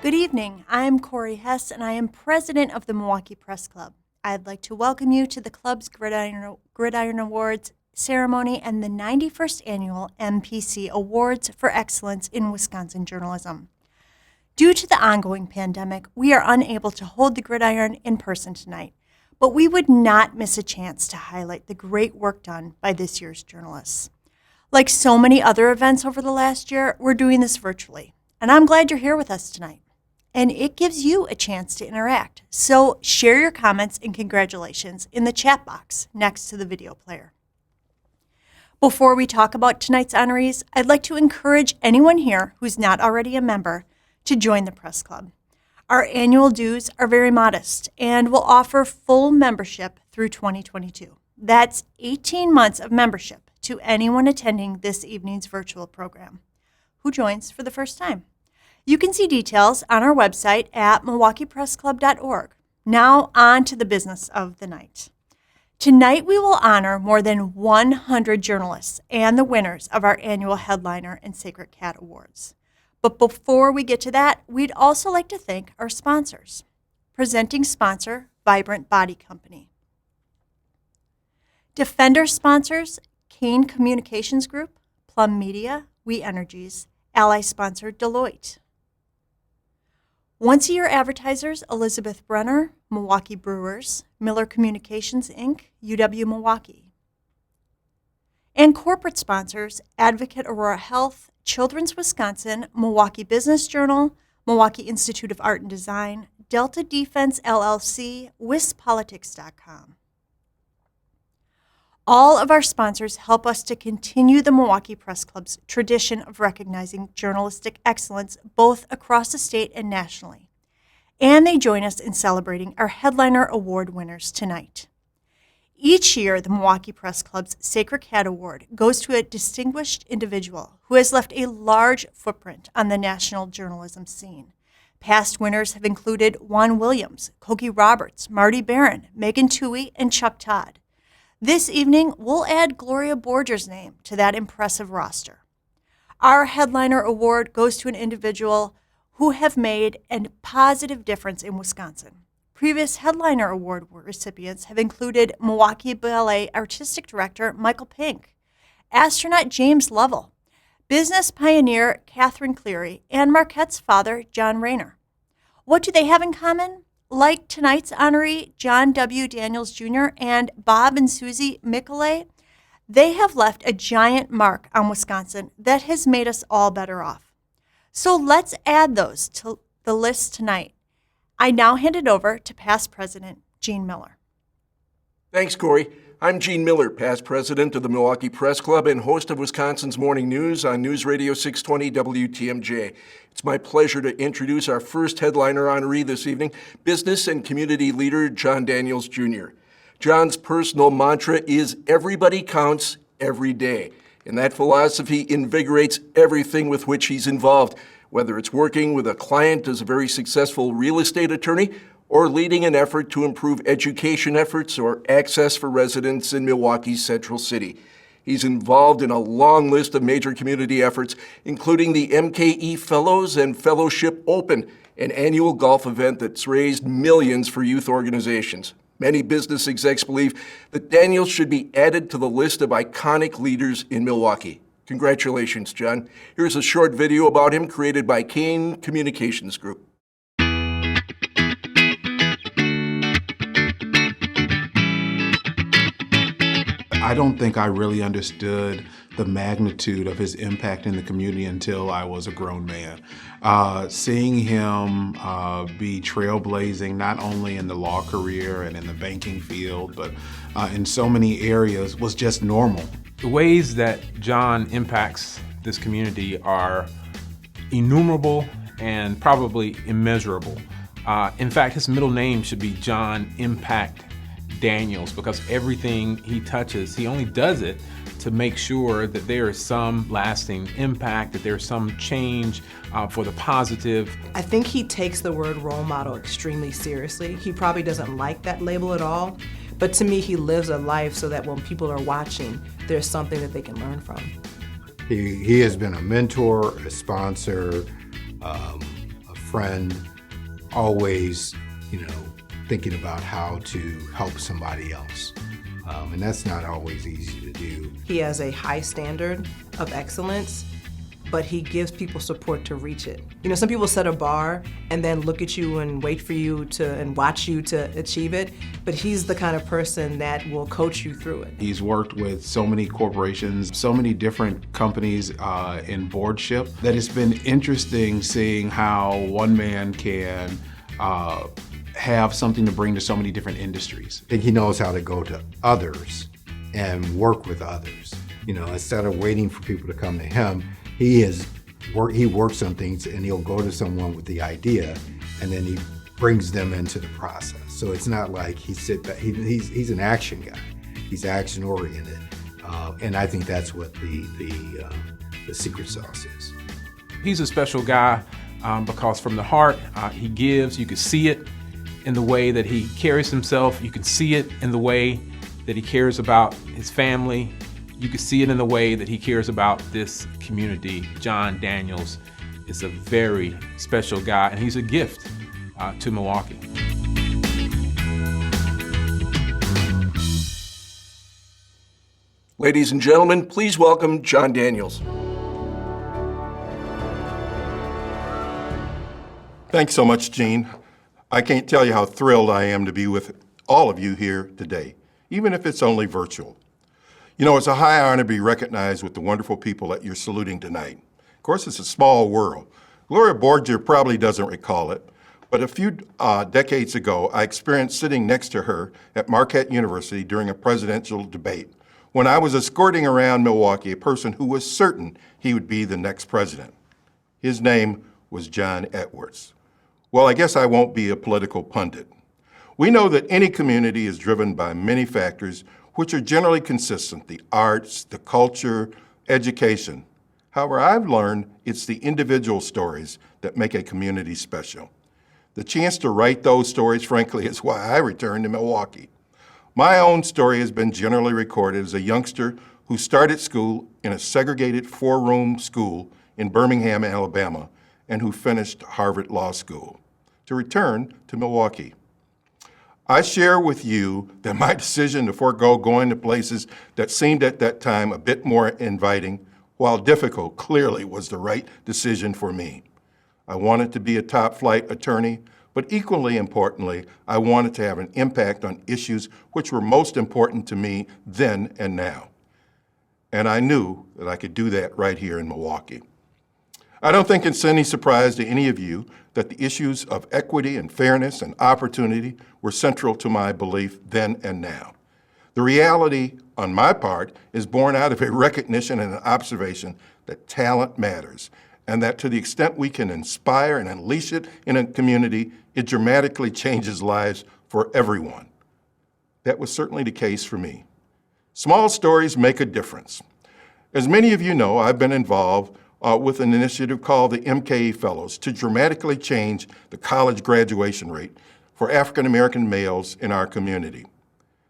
Good evening. I'm Corey Hess, and I am president of the Milwaukee Press Club. I'd like to welcome you to the club's Gridiron Awards ceremony and the 91st Annual MPC Awards for Excellence in Wisconsin Journalism. Due to the ongoing pandemic, we are unable to hold the Gridiron in person tonight, but we would not miss a chance to highlight the great work done by this year's journalists. Like so many other events over the last year, we're doing this virtually, and I'm glad you're here with us tonight. And it gives you a chance to interact. So share your comments and congratulations in the chat box next to the video player. Before we talk about tonight's honorees, I'd like to encourage anyone here who's not already a member to join the Press Club. Our annual dues are very modest and will offer full membership through 2022. That's 18 months of membership to anyone attending this evening's virtual program who joins for the first time. You can see details on our website at milwaukeepressclub.org. Now on to the business of the night. Tonight we will honor more than 100 journalists and the winners of our annual Headliner and Sacred Cat Awards. But before we get to that, we'd also like to thank our sponsors. Presenting sponsor, Vibrant Body Company. Defender sponsors, Kane Communications Group, Plum Media, We Energies, ally sponsor, Deloitte. Once-a-year advertisers, Elizabeth Brenner, Milwaukee Brewers, Miller Communications, Inc., UW Milwaukee. And corporate sponsors, Advocate Aurora Health, Children's Wisconsin, Milwaukee Business Journal, Milwaukee Institute of Art and Design, Delta Defense LLC, WisPolitics.com. All of our sponsors help us to continue the Milwaukee Press Club's tradition of recognizing journalistic excellence both across the state and nationally. And they join us in celebrating our Headliner Award winners tonight. Each year, the Milwaukee Press Club's Sacred Cat Award goes to a distinguished individual who has left a large footprint on the national journalism scene. Past winners have included Juan Williams, Cokie Roberts, Marty Barron, Megan Toohey, and Chuck Todd. This evening, we'll add Gloria Borger's name to that impressive roster. Our Headliner Award goes to an individual who have made a positive difference in Wisconsin. Previous Headliner Award recipients have included Milwaukee Ballet Artistic Director Michael Pink, astronaut James Lovell, business pioneer Catherine Cleary, and Marquette's father, John Rayner. What do they have in common? Like tonight's honoree, John W. Daniels Jr. and Bob and Susie Mikulay, they have left a giant mark on Wisconsin that has made us all better off. So let's add those to the list tonight. I now hand it over to past president, Gene Miller. Thanks, Corey. I'm Gene Miller, past president of the Milwaukee Press Club and host of Wisconsin's Morning News on News Radio 620 WTMJ. It's my pleasure to introduce our first Headliner honoree this evening, business and community leader John Daniels Jr. John's personal mantra is everybody counts every day, and that philosophy invigorates everything with which he's involved, whether it's working with a client as a very successful real estate attorney or leading an effort to improve education efforts or access for residents in Milwaukee's Central City. He's involved in a long list of major community efforts, including the MKE Fellows and Fellowship Open, an annual golf event that's raised millions for youth organizations. Many business execs believe that Daniels should be added to the list of iconic leaders in Milwaukee. Congratulations, John. Here's a short video about him created by Kane Communications Group. I don't think I really understood the magnitude of his impact in the community until I was a grown man. Seeing him be trailblazing, not only in the law career and in the banking field, but in so many areas was just normal. The ways that John impacts this community are innumerable and probably immeasurable. In fact, his middle name should be John Impact Daniels, because everything he touches, he only does it to make sure that there is some lasting impact, that there's some change for the positive. I think he takes the word role model extremely seriously. He probably doesn't like that label at all, but to me, he lives a life so that when people are watching, there's something that they can learn from. He has been a mentor, a sponsor, a friend, always, thinking about how to help somebody else. And that's not always easy to do. He has a high standard of excellence, but he gives people support to reach it. Some people set a bar and then look at you and wait for you and watch you to achieve it, but he's the kind of person that will coach you through it. He's worked with so many corporations, so many different companies in boardship, that it's been interesting seeing how one man can have something to bring to so many different industries. I think he knows how to go to others and work with others. Instead of waiting for people to come to him, he works on things, and he'll go to someone with the idea, and then he brings them into the process. So it's not like he sit back. He's an action guy. He's action oriented, and I think that's what the secret sauce is. He's a special guy because from the heart he gives. You can see it in the way that he carries himself. You can see it in the way that he cares about his family. You can see it in the way that he cares about this community. John Daniels is a very special guy, and he's a gift to Milwaukee. Ladies and gentlemen, please welcome John Daniels. Thanks so much, Gene. I can't tell you how thrilled I am to be with all of you here today, even if it's only virtual. It's a high honor to be recognized with the wonderful people that you're saluting tonight. Of course, it's a small world. Gloria Borger probably doesn't recall it, but a few decades ago, I experienced sitting next to her at Marquette University during a presidential debate when I was escorting around Milwaukee a person who was certain he would be the next president. His name was John Edwards. Well, I guess I won't be a political pundit. We know that any community is driven by many factors which are generally consistent: the arts, the culture, education. However, I've learned it's the individual stories that make a community special. The chance to write those stories, frankly, is why I returned to Milwaukee. My own story has been generally recorded as a youngster who started school in a segregated 4-room school in Birmingham, Alabama, and who finished Harvard Law School, to return to Milwaukee. I share with you that my decision to forego going to places that seemed at that time a bit more inviting, while difficult, clearly was the right decision for me. I wanted to be a top-flight attorney, but equally importantly, I wanted to have an impact on issues which were most important to me then and now. And I knew that I could do that right here in Milwaukee. I don't think it's any surprise to any of you that the issues of equity and fairness and opportunity were central to my belief then and now. The reality, on my part, is born out of a recognition and an observation that talent matters, and that to the extent we can inspire and unleash it in a community, it dramatically changes lives for everyone. That was certainly the case for me. Small stories make a difference. As many of you know, I've been involved with an initiative called the MKE Fellows to dramatically change the college graduation rate for African American males in our community.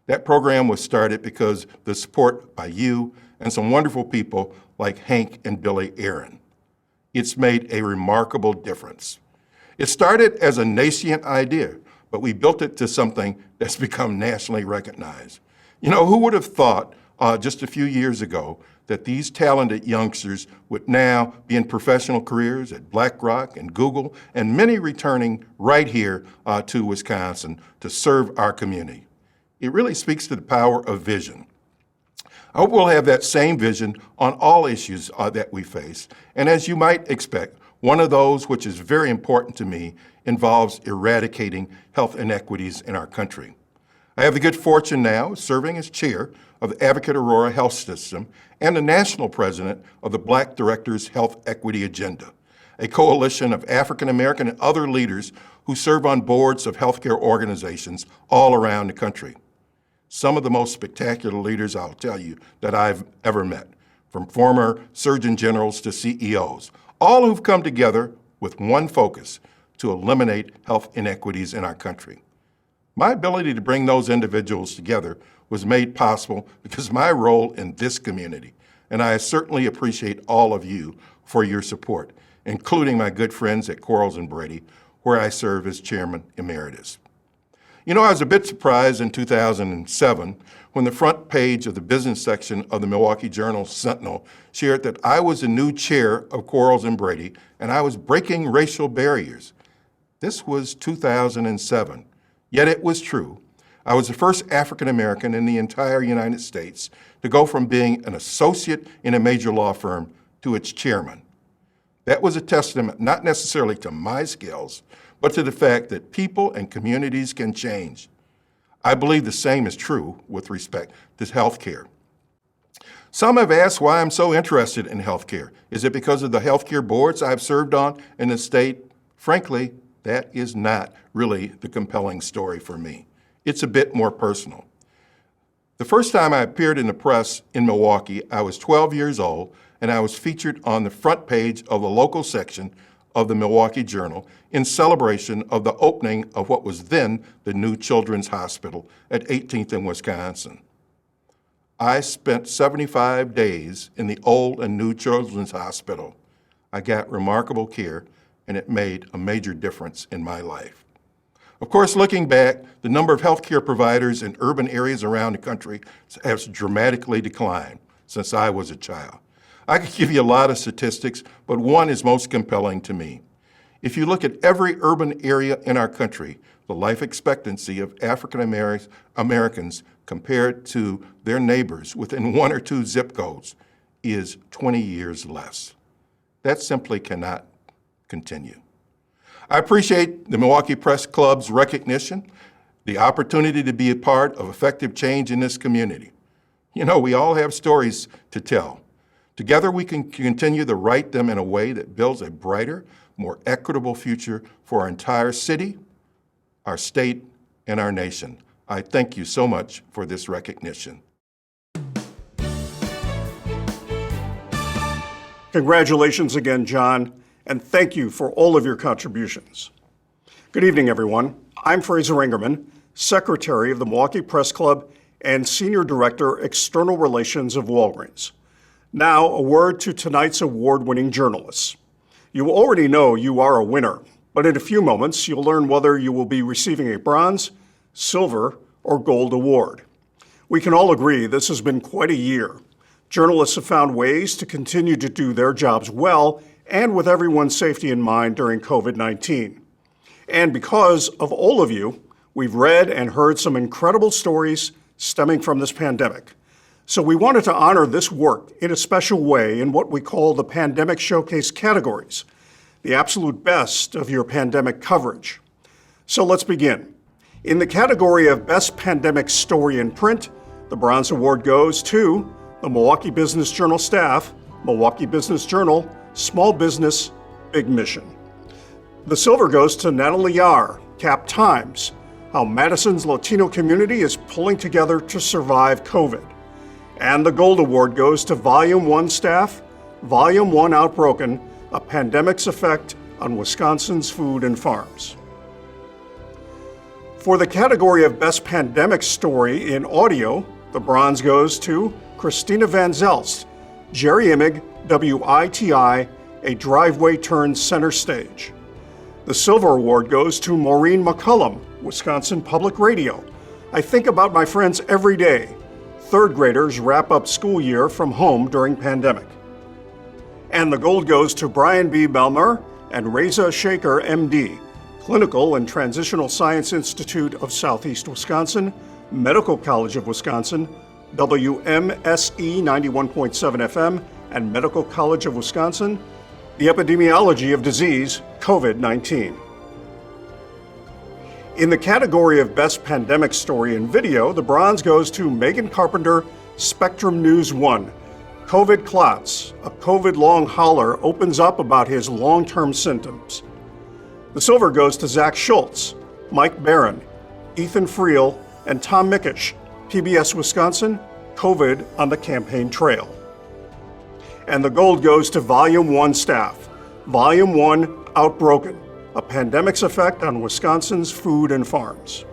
That program was started because of the support by you and some wonderful people like Hank and Billy Aaron. It's made a remarkable difference. It started as a nascent idea, but we built it to something that's become nationally recognized. Who would have thought just a few years ago that these talented youngsters would now be in professional careers at BlackRock and Google, and many returning right here to Wisconsin to serve our community. It really speaks to the power of vision. I hope we'll have that same vision on all issues that we face. And as you might expect, one of those which is very important to me involves eradicating health inequities in our country. I have the good fortune now of serving as chair of the Advocate Aurora Health System and the national president of the Black Directors Health Equity Agenda, a coalition of African American and other leaders who serve on boards of healthcare organizations all around the country. Some of the most spectacular leaders, I'll tell you, that I've ever met, from former surgeon generals to CEOs, all who've come together with one focus: to eliminate health inequities in our country. My ability to bring those individuals together was made possible because of my role in this community, and I certainly appreciate all of you for your support. including my good friends at Quarles and Brady, where I serve as Chairman Emeritus. You know, I was a bit surprised in 2007 when the front page of the business section of the Milwaukee Journal-Sentinel shared that I was the new chair of Quarles and Brady and I was breaking racial barriers. This was 2007, yet it was true. I was the first African American in the entire United States to go from being an associate in a major law firm to its chairman. That was a testament not necessarily to my skills, but to the fact that people and communities can change. I believe the same is true with respect to healthcare. Some have asked why I'm so interested in healthcare. Is it because of the healthcare boards I've served on in the state? Frankly, that is not really the compelling story for me. It's a bit more personal. The first time I appeared in the press in Milwaukee, I was 12 years old, and I was featured on the front page of the local section of the Milwaukee Journal in celebration of the opening of what was then the new Children's Hospital at 18th and Wisconsin. I spent 75 days in the old and new Children's Hospital. I got remarkable care, and it made a major difference in my life. Of course, looking back, the number of healthcare providers in urban areas around the country has dramatically declined since I was a child. I could give you a lot of statistics, but one is most compelling to me. If you look at every urban area in our country, the life expectancy of African Americans compared to their neighbors within 1 or 2 zip codes is 20 years less. That simply cannot continue. I appreciate the Milwaukee Press Club's recognition, the opportunity to be a part of effective change in this community. You know, we all have stories to tell. Together we can continue to write them in a way that builds a brighter, more equitable future for our entire city, our state, and our nation. I thank you so much for this recognition. Congratulations again, John, and thank you for all of your contributions. Good evening, everyone. I'm Fraser Ingerman, Secretary of the Milwaukee Press Club and Senior Director, External Relations of Walgreens. Now, a word to tonight's award-winning journalists. You already know you are a winner, but in a few moments, you'll learn whether you will be receiving a bronze, silver, or gold award. We can all agree this has been quite a year. Journalists have found ways to continue to do their jobs well and with everyone's safety in mind during COVID-19. And because of all of you, we've read and heard some incredible stories stemming from this pandemic. So we wanted to honor this work in a special way in what we call the Pandemic Showcase categories, the absolute best of your pandemic coverage. So let's begin. In the category of Best Pandemic Story in Print, the Bronze Award goes to the Milwaukee Business Journal staff, Milwaukee Business Journal, Small Business, Big Mission. The silver goes to Natalie Yar, Cap Times, how Madison's Latino community is pulling together to survive COVID. And the gold award goes to Volume 1 staff, Volume 1 Outbroken, A Pandemic's Effect on Wisconsin's Food and Farms. For the category of Best Pandemic Story in Audio, the bronze goes to Christina Van Zelst, Jerry Imig, WITI, A Driveway Turns Center Stage. The silver award goes to Maureen McCullum, Wisconsin Public Radio. I think about my friends every day. Third graders wrap up school year from home during pandemic. And the gold goes to Brian B. Belmer and Reza Shaker, MD, Clinical and Transitional Science Institute of Southeast Wisconsin, Medical College of Wisconsin, WMSE 91.7 FM, and Medical College of Wisconsin, The Epidemiology of Disease, COVID-19. In the category of Best Pandemic Story in Video, the bronze goes to Megan Carpenter, Spectrum News 1. COVID Clots, a COVID long hauler opens up about his long-term symptoms. The silver goes to Zach Schultz, Mike Barron, Ethan Friel, and Tom Mickish, PBS Wisconsin, COVID on the Campaign Trail. And the gold goes to Volume 1 staff, Volume 1 Outbroken, A Pandemic's Effect on Wisconsin's Food and Farms.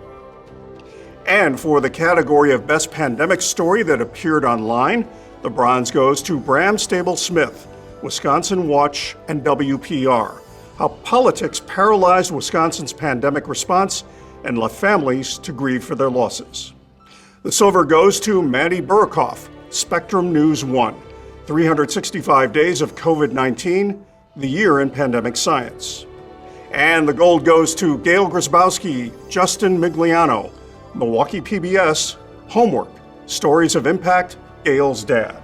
And for the category of Best Pandemic Story that appeared online, the bronze goes to Bram Stable Smith, Wisconsin Watch, and WPR, how politics paralyzed Wisconsin's pandemic response and left families to grieve for their losses. The silver goes to Maddie Burkoff, Spectrum News 1, 365 Days of COVID-19, the Year in Pandemic Science. And the gold goes to Gail Grzybowski, Justin Migliano, Milwaukee PBS, Homework, Stories of Impact, Gail's Dad.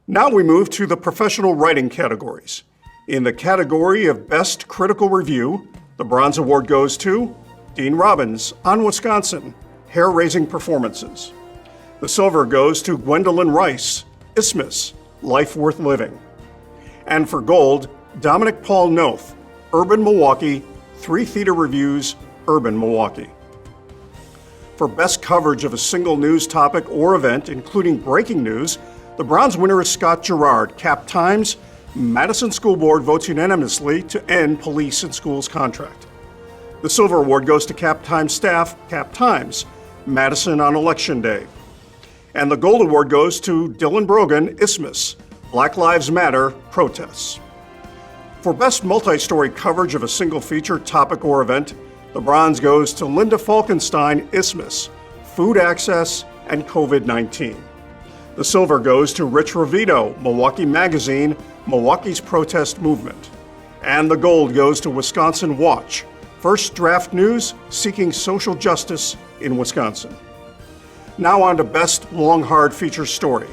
Now we move to the professional writing categories. In the category of Best Critical Review, the Bronze Award goes to Dean Robbins, On Wisconsin, Hair-Raising Performances. The silver goes to Gwendolyn Rice, Isthmus, Life Worth Living. And for gold, Dominic Paul Noth, Urban Milwaukee, 3 theater reviews, Urban Milwaukee. For best coverage of a single news topic or event, including breaking news, the bronze winner is Scott Gerard, Cap Times. Madison School Board votes unanimously to end police and schools contract. The silver award goes to Cap Times staff, Cap Times, Madison on Election Day. And the gold award goes to Dylan Brogan, Isthmus, Black Lives Matter protests. For best multi-story coverage of a single feature, topic, or event, the bronze goes to Linda Falkenstein, Isthmus, Food Access and COVID-19. The silver goes to Rich Ravito, Milwaukee Magazine, Milwaukee's Protest Movement. And the gold goes to Wisconsin Watch, First Draft News Seeking Social Justice in Wisconsin. Now on to Best Long Hard Feature Story.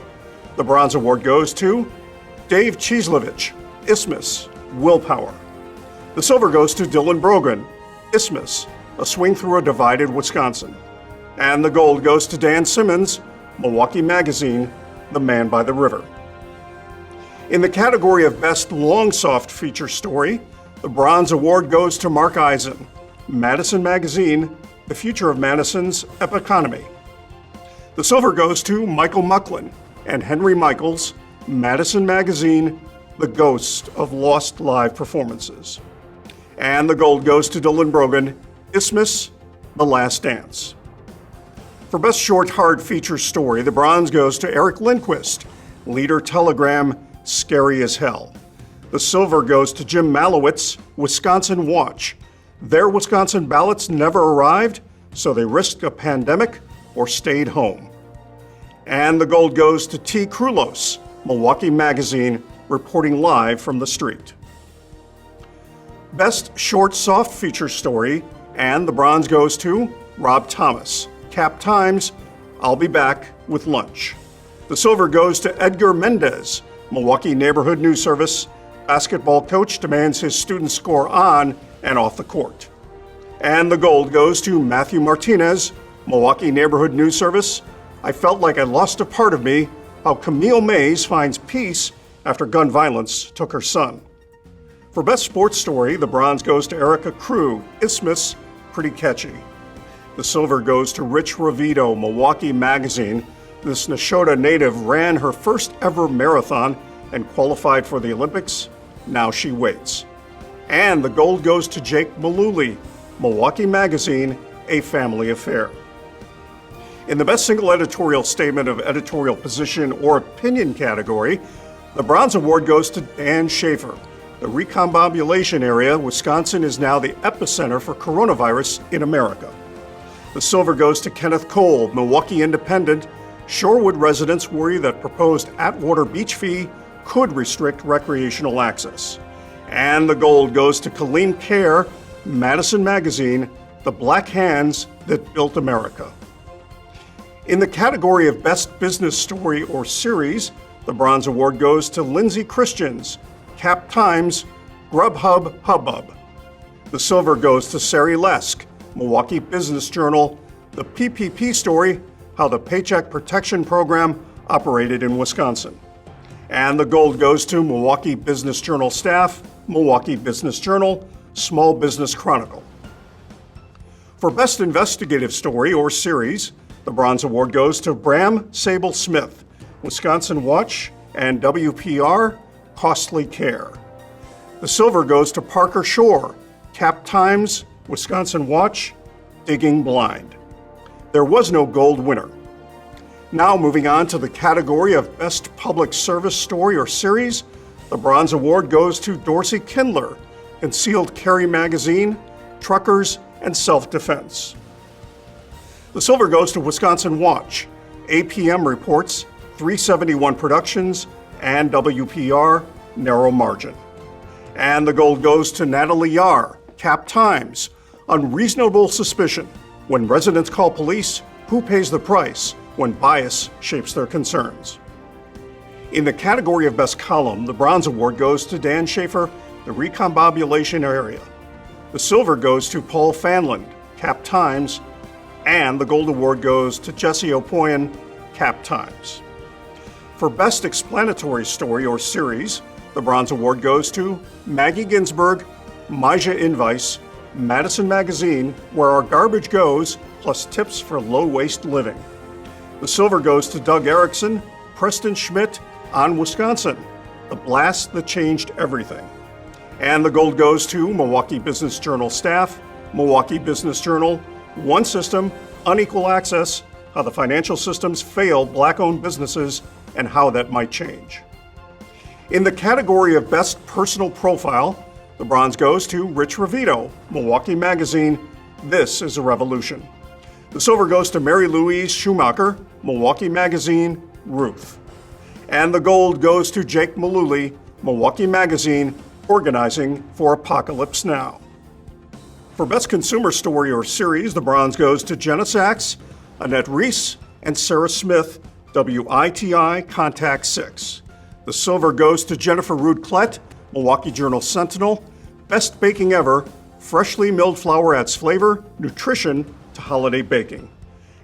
The bronze award goes to Dave Cheeslevich, Isthmus, Willpower. The silver goes to Dylan Brogan, Isthmus, A Swing Through a Divided Wisconsin. And the gold goes to Dan Simmons, Milwaukee Magazine, The Man by the River. In the category of Best Long Soft Feature Story, the bronze award goes to Mark Eisen, Madison Magazine, The Future of Madison's Epiconomy. The silver goes to Michael Mucklin and Henry Michaels, Madison Magazine, The Ghost of Lost Live Performances. And the gold goes to Dylan Brogan, Isthmus, The Last Dance. For Best Short Hard Feature Story, the bronze goes to Eric Lindquist, Leader Telegram, Scary as Hell. The silver goes to Jim Malowitz, Wisconsin Watch. Their Wisconsin ballots never arrived, so they risked a pandemic or stayed home. And the gold goes to T. Krulos, Milwaukee Magazine, reporting live from the street. Best Short Soft Feature Story, and the bronze goes to Rob Thomas, Cap Times, I'll Be Back with Lunch. The silver goes to Edgar Mendez, Milwaukee Neighborhood News Service. Basketball coach demands his students score on and off the court. And the gold goes to Matthew Martinez, Milwaukee Neighborhood News Service. I felt like I lost a part of me, how Camille Mays finds peace after gun violence took her son. For Best Sports Story, the bronze goes to Erica Krug, Isthmus, Pretty Catchy. The silver goes to Rich Ravito, Milwaukee Magazine. This Neshota native ran her first ever marathon and qualified for the Olympics. Now she waits. And the gold goes to Jake Malooly, Milwaukee Magazine, A Family Affair. In the Best Single Editorial Statement of Editorial Position or Opinion category, the bronze award goes to Dan Schaefer. The recombobulation area, Wisconsin is now the epicenter for coronavirus in America. The silver goes to Kenneth Cole, Milwaukee Independent. Shorewood residents worry that proposed Atwater beach fee could restrict recreational access. And the gold goes to Colleen Kerr, Madison Magazine, The Black Hands That Built America. In the category of Best Business Story or Series, the bronze award goes to Lindsay Christians, Cap Times, Grubhub Hubbub. The silver goes to Sari Lesk, Milwaukee Business Journal, The PPP Story, How the Paycheck Protection Program Operated in Wisconsin. And the gold goes to Milwaukee Business Journal staff, Milwaukee Business Journal, Small Business Chronicle. For Best Investigative Story or Series, the bronze award goes to Bram Sable Smith, Wisconsin Watch, and WPR, Costly Care. The silver goes to Parker Shore, Cap Times, Wisconsin Watch, Digging Blind. There was no gold winner. Now moving on to the category of Best Public Service Story or Series, the Bronze Award goes to Dorsey Kindler, Concealed Carry Magazine, Truckers, and Self-Defense. The silver goes to Wisconsin Watch, APM Reports, 371 Productions, and WPR, Narrow Margin. And the gold goes to Natalie Yar, Cap Times, Unreasonable Suspicion, When Residents Call Police, Who Pays the Price When Bias Shapes Their Concerns. In the category of Best Column, the Bronze Award goes to Dan Schaefer, The Recombobulation Area. The silver goes to Paul Fanland, Cap Times, and the gold award goes to Jesse Opoyan, Cap Times. For Best Explanatory Story or Series, the Bronze Award goes to Maggie Ginsberg, Maja Invice, Madison Magazine, Where Our Garbage Goes, plus tips for low-waste living. The silver goes to Doug Erickson, Preston Schmidt, On Wisconsin, The Blast That Changed Everything. And the gold goes to Milwaukee Business Journal staff, Milwaukee Business Journal, One System, Unequal Access, How the Financial Systems Failed Black-Owned Businesses and How That Might Change. In the category of Best Personal Profile, the bronze goes to Rich Ravito, Milwaukee Magazine, This is a Revolution. The silver goes to Mary Louise Schumacher, Milwaukee Magazine, Ruth. And the gold goes to Jake Mullooly, Milwaukee Magazine, Organizing for Apocalypse Now. For Best Consumer Story or Series, the bronze goes to Jenna Sachs, Annette Reese, and Sarah Smith, WITI Contact 6. The silver goes to Jennifer Rood-Klett, Milwaukee Journal Sentinel, Best Baking Ever, Freshly Milled Flour Adds Flavor, Nutrition to Holiday Baking.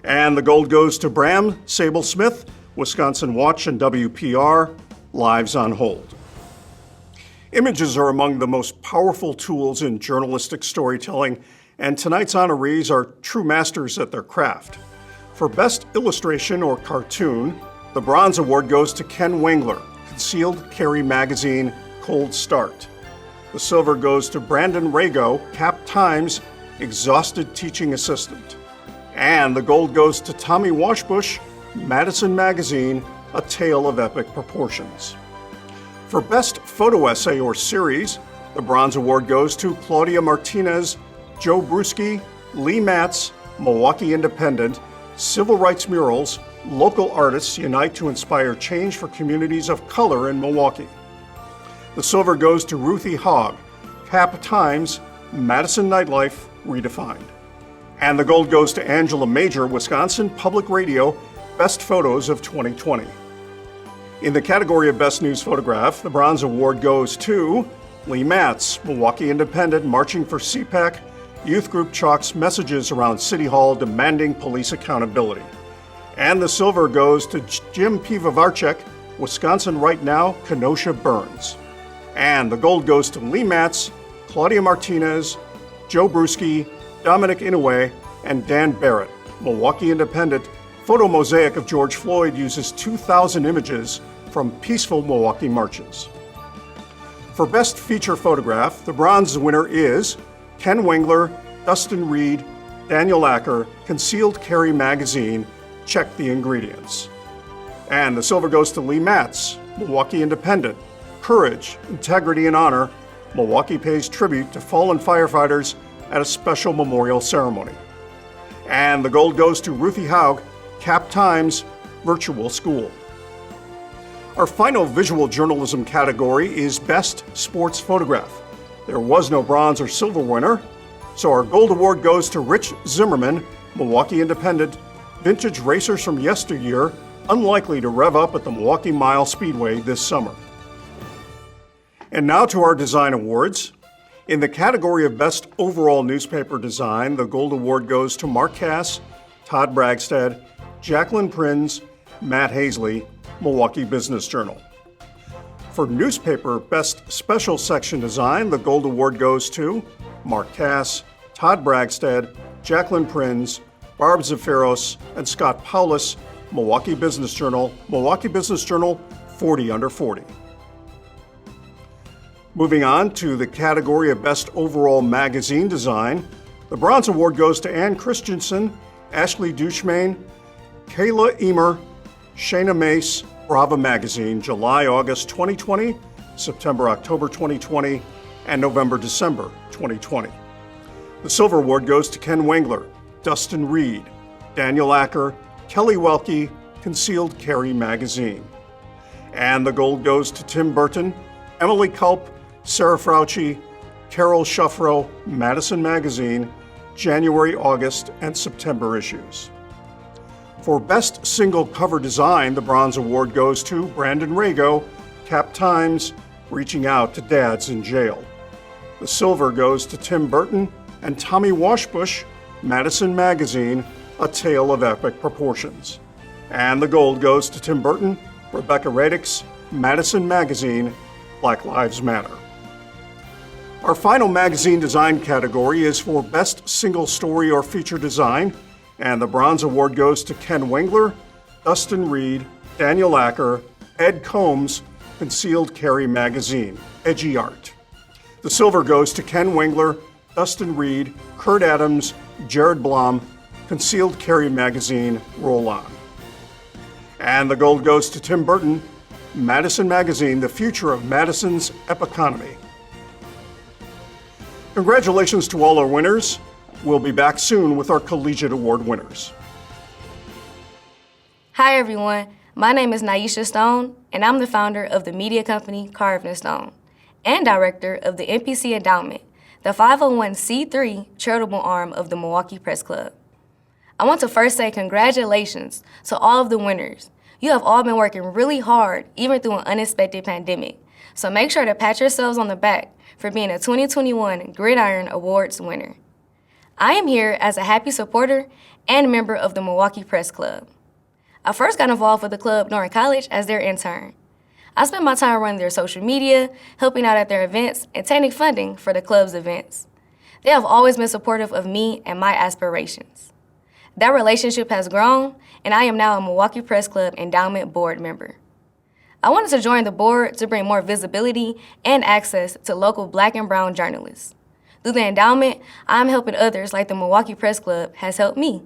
And the gold goes to Bram Sable Smith, Wisconsin Watch and WPR, Lives on Hold. Images are among the most powerful tools in journalistic storytelling, and tonight's honorees are true masters at their craft. For Best Illustration or Cartoon, the Bronze Award goes to Ken Wengler, Concealed Carry Magazine, Cold Start. The silver goes to Brandon Rago, Cap Times, Exhausted Teaching Assistant. And the gold goes to Tommy Washbush, Madison Magazine, A Tale of Epic Proportions. For Best Photo Essay or Series, the Bronze Award goes to Claudia Martinez, Joe Bruschi, Lee Matz, Milwaukee Independent, Civil Rights Murals, Local Artists Unite to Inspire Change for Communities of Color in Milwaukee. The silver goes to Ruthie Hogg, Cap Times, Madison Nightlife Redefined. And the gold goes to Angela Major, Wisconsin Public Radio, Best Photos of 2020. In the category of Best News Photograph, the Bronze Award goes to Lee Matz, Milwaukee Independent, Marching for CPAC, Youth Group chalks messages around City Hall demanding police accountability. And the silver goes to Jim Pivovarchek, Wisconsin Right Now, Kenosha Burns. And the gold goes to Lee Matz, Claudia Martinez, Joe Bruschi, Dominic Inouye, and Dan Barrett, Milwaukee Independent. Photo mosaic of George Floyd uses 2,000 images from peaceful Milwaukee marches. For Best Feature Photograph, the bronze winner is Ken Wengler, Dustin Reed, Daniel Acker, Concealed Carry Magazine, Check the Ingredients. And the silver goes to Lee Matz, Milwaukee Independent, Courage, Integrity, and Honor, Milwaukee pays tribute to fallen firefighters at a special memorial ceremony. And the gold goes to Ruthie Haug, Cap Times, Virtual School. Our final visual journalism category is Best Sports Photograph. There was no bronze or silver winner, so our gold award goes to Rich Zimmerman, Milwaukee Independent, vintage racers from yesteryear, unlikely to rev up at the Milwaukee Mile Speedway this summer. And now to our design awards. In the category of Best Overall Newspaper Design, the gold award goes to Mark Cass, Todd Bragstad, Jacqueline Prinz, Matt Hazley, Milwaukee Business Journal. For newspaper Best Special Section Design, the gold award goes to Mark Cass, Todd Bragstad, Jacqueline Prinz, Barb Zafiros, and Scott Paulus, Milwaukee Business Journal, 40 Under 40. Moving on to the category of Best Overall Magazine Design, the bronze award goes to Ann Christensen, Ashley Duchemain, Kayla Emer, Shayna Mace, Brava Magazine, July-August 2020, September-October 2020, and November-December 2020. The Silver Award goes to Ken Wengler, Dustin Reed, Daniel Acker, Kelly Welke, Concealed Carry Magazine. And the Gold goes to Tim Burton, Emily Culp, Sarah Frauci, Carol Shuffro, Madison Magazine, January, August, and September issues. For Best Single Cover Design, the Bronze Award goes to Brandon Rago, Cap Times, Reaching Out to Dads in Jail. The Silver goes to Tim Burton and Tommy Washbush, Madison Magazine, A Tale of Epic Proportions. And the Gold goes to Tim Burton, Rebecca Radix, Madison Magazine, Black Lives Matter. Our final magazine design category is for Best Single Story or Feature Design, and the Bronze Award goes to Ken Wengler, Dustin Reed, Daniel Acker, Ed Combs, Concealed Carry Magazine, Edgy Art. The Silver goes to Ken Wengler, Dustin Reed, Kurt Adams, Jared Blom, Concealed Carry Magazine, Roll On. And the Gold goes to Tim Burton, Madison Magazine, The Future of Madison's Epiconomy. Congratulations to all our winners. We'll be back soon with our Collegiate Award winners. Hi everyone, my name is Naisha Stone, and I'm the founder of the media company Carved in Stone, and director of the NPC Endowment, the 501c3 charitable arm of the Milwaukee Press Club. I want to first say congratulations to all of the winners. You have all been working really hard, even through an unexpected pandemic. So make sure to pat yourselves on the back for being a 2021 Gridiron Awards winner. I am here as a happy supporter and member of the Milwaukee Press Club. I first got involved with the club during college as their intern. I spent my time running their social media, helping out at their events, and taking funding for the club's events. They have always been supportive of me and my aspirations. That relationship has grown, and I am now a Milwaukee Press Club Endowment Board member. I wanted to join the board to bring more visibility and access to local Black and brown journalists. Through the endowment, I'm helping others like the Milwaukee Press Club has helped me.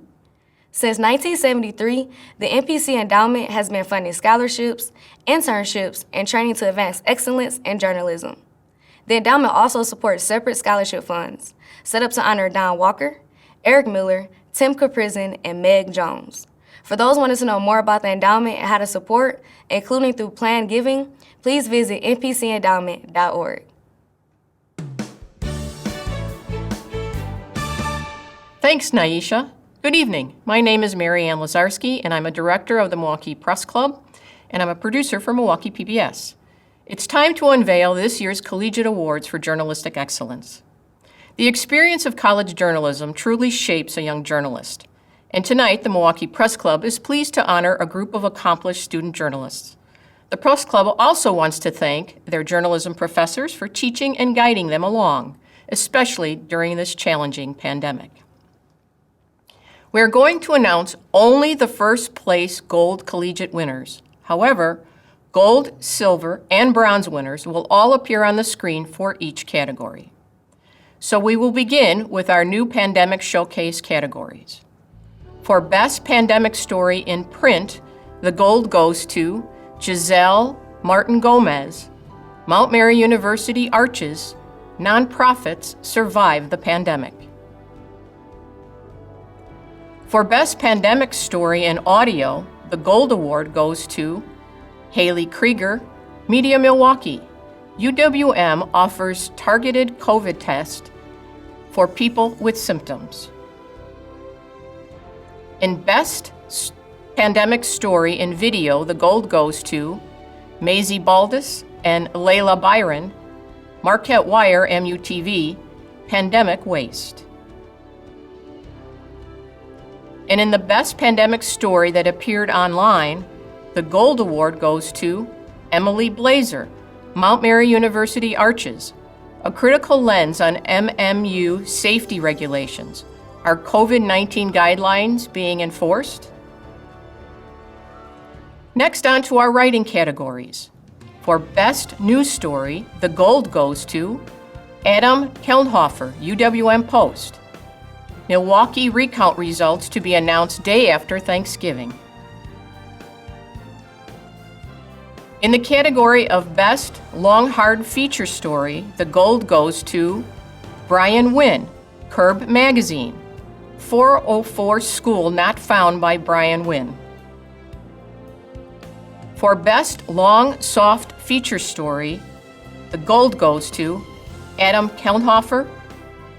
Since 1973, the NPC Endowment has been funding scholarships, internships, and training to advance excellence in journalism. The endowment also supports separate scholarship funds, set up to honor Don Walker, Eric Miller, Tim Caprizin, and Meg Jones. For those wanting to know more about the endowment and how to support, including through planned giving, please visit npcendowment.org. Thanks, Naisha. Good evening. My name is Mary Ann Lazarski, and I'm a director of the Milwaukee Press Club, and I'm a producer for Milwaukee PBS. It's time to unveil this year's Collegiate Awards for Journalistic Excellence. The experience of college journalism truly shapes a young journalist. And tonight, the Milwaukee Press Club is pleased to honor a group of accomplished student journalists. The Press Club also wants to thank their journalism professors for teaching and guiding them along, especially during this challenging pandemic. We're going to announce only the first place gold collegiate winners. However, gold, silver, and bronze winners will all appear on the screen for each category. So we will begin with our new pandemic showcase categories. For Best Pandemic Story in Print, the gold goes to Giselle Martin Gomez, Mount Mary University Arches, Nonprofits Survive the Pandemic. For Best Pandemic Story in Audio, the Gold Award goes to Haley Krieger, Media Milwaukee. UWM offers targeted COVID tests for people with symptoms. In Best Pandemic Story in Video, the gold goes to Maisie Baldus and Layla Byron, Marquette Wire MUTV, Pandemic Waste. And in the Best Pandemic Story that appeared online, the Gold Award goes to Emily Blazer, Mount Mary University Arches, A Critical Lens on MMU Safety Regulations. Are COVID-19 guidelines being enforced? Next, on to our writing categories. For Best News Story, the gold goes to Adam Kelnhofer, UWM Post. Milwaukee recount results to be announced day after Thanksgiving. In the category of Best Long Hard Feature Story, the gold goes to Brian Wynn, Curb Magazine, 404 School Not Found by Brian Wynn. For Best Long Soft Feature Story, the gold goes to Adam Kelnhofer,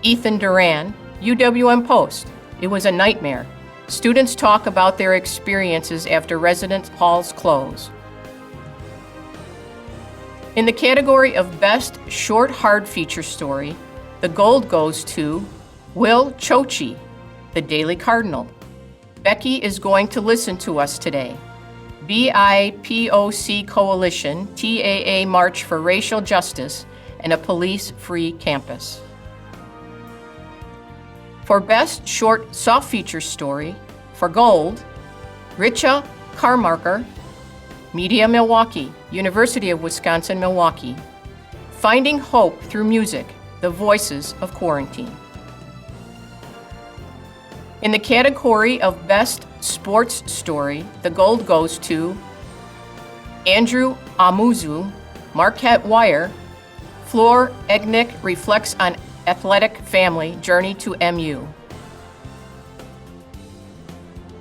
Ethan Duran, UWM Post. It was a nightmare. Students talk about their experiences after residence halls close. In the category of Best Short Hard Feature Story, the gold goes to Will Chochi, The Daily Cardinal. Becky is going to listen to us today. BIPOC Coalition, TAA March for Racial Justice, and a Police-Free Campus. For Best Short Soft Feature Story, for gold, Richa Carmarker, Media Milwaukee, University of Wisconsin-Milwaukee. Finding Hope Through Music, The Voices of Quarantine. In the category of Best Sports Story, the gold goes to Andrew Amuzu, Marquette Wire, Flor Egnick reflects on athletic family journey to MU.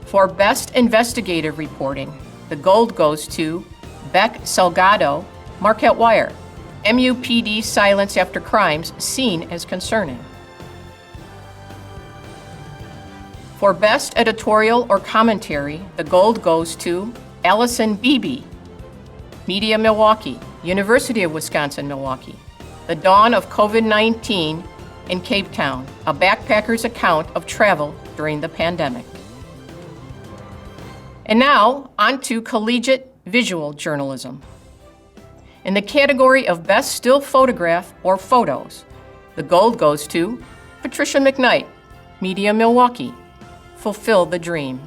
For Best Investigative Reporting, the gold goes to Beck Salgado, Marquette Wire, MUPD silence after crimes seen as concerning. For Best Editorial or Commentary, the gold goes to Allison Beebe, Media Milwaukee, University of Wisconsin-Milwaukee. The Dawn of COVID-19 in Cape Town, a backpacker's account of travel during the pandemic. And now, on to collegiate visual journalism. In the category of Best Still Photograph or Photos, the gold goes to Patricia McKnight, Media Milwaukee, Fulfill the Dream.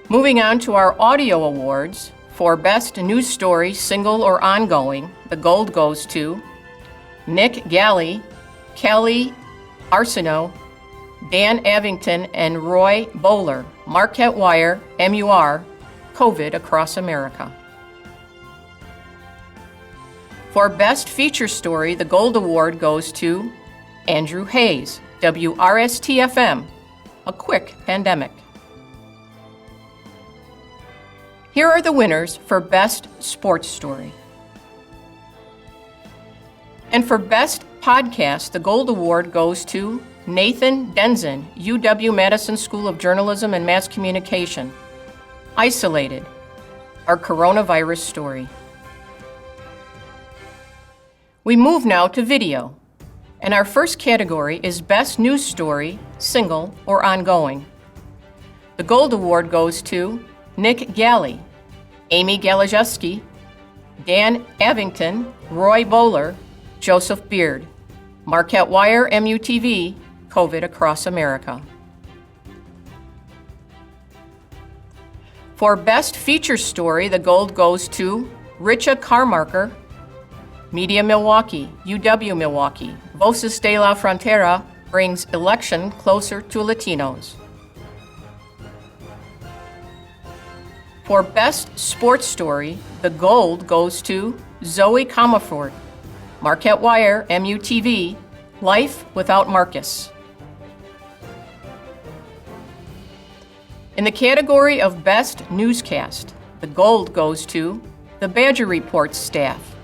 Moving on to our audio awards, for Best News Story, Single or Ongoing, the gold goes to Nick Galley, Kelly Arsenault, Dan Avington, and Roy Bowler, Marquette Wire, MUR, COVID Across America. For Best Feature Story, the Gold Award goes to Andrew Hayes, WRST-FM, A Quick Pandemic. Here are the winners for Best Sports Story. And for Best Podcast, the Gold Award goes to Nathan Denzin, UW-Madison School of Journalism and Mass Communication. Isolated, Our Coronavirus Story. We move now to video, and our first category is Best News Story, Single or Ongoing. The Gold Award goes to Nick Galley, Amy Galajewski, Dan Avington, Roy Bowler, Joseph Beard, Marquette Wire, MUTV, COVID Across America. For Best Feature Story, the gold goes to Richa Carmarker, Media Milwaukee, UW Milwaukee. Voces de la Frontera brings election closer to Latinos. For Best Sports Story, the gold goes to Zoe Comerford, Marquette Wire, MUTV, Life Without Marcus. In the category of Best Newscast, the gold goes to The Badger Report staff.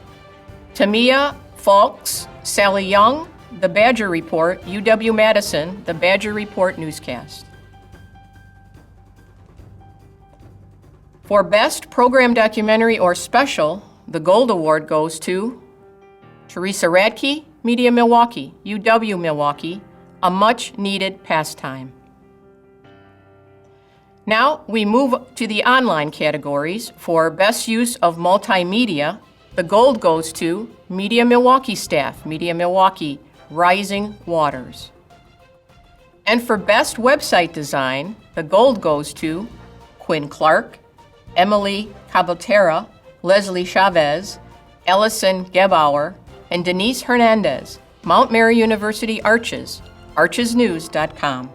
Tamia Falks, Sally Young, The Badger Report, UW-Madison, The Badger Report newscast. For Best Program Documentary or Special, the Gold Award goes to Teresa Radke, Media Milwaukee, UW-Milwaukee, A Much Needed Pastime. Now we move to the online categories. For Best Use of Multimedia, the gold goes to Media Milwaukee staff, Media Milwaukee, Rising Waters. And for Best Website Design, the gold goes to Quinn Clark, Emily Cabotera, Leslie Chavez, Ellison Gebauer, and Denise Hernandez, Mount Mary University Arches, archesnews.com.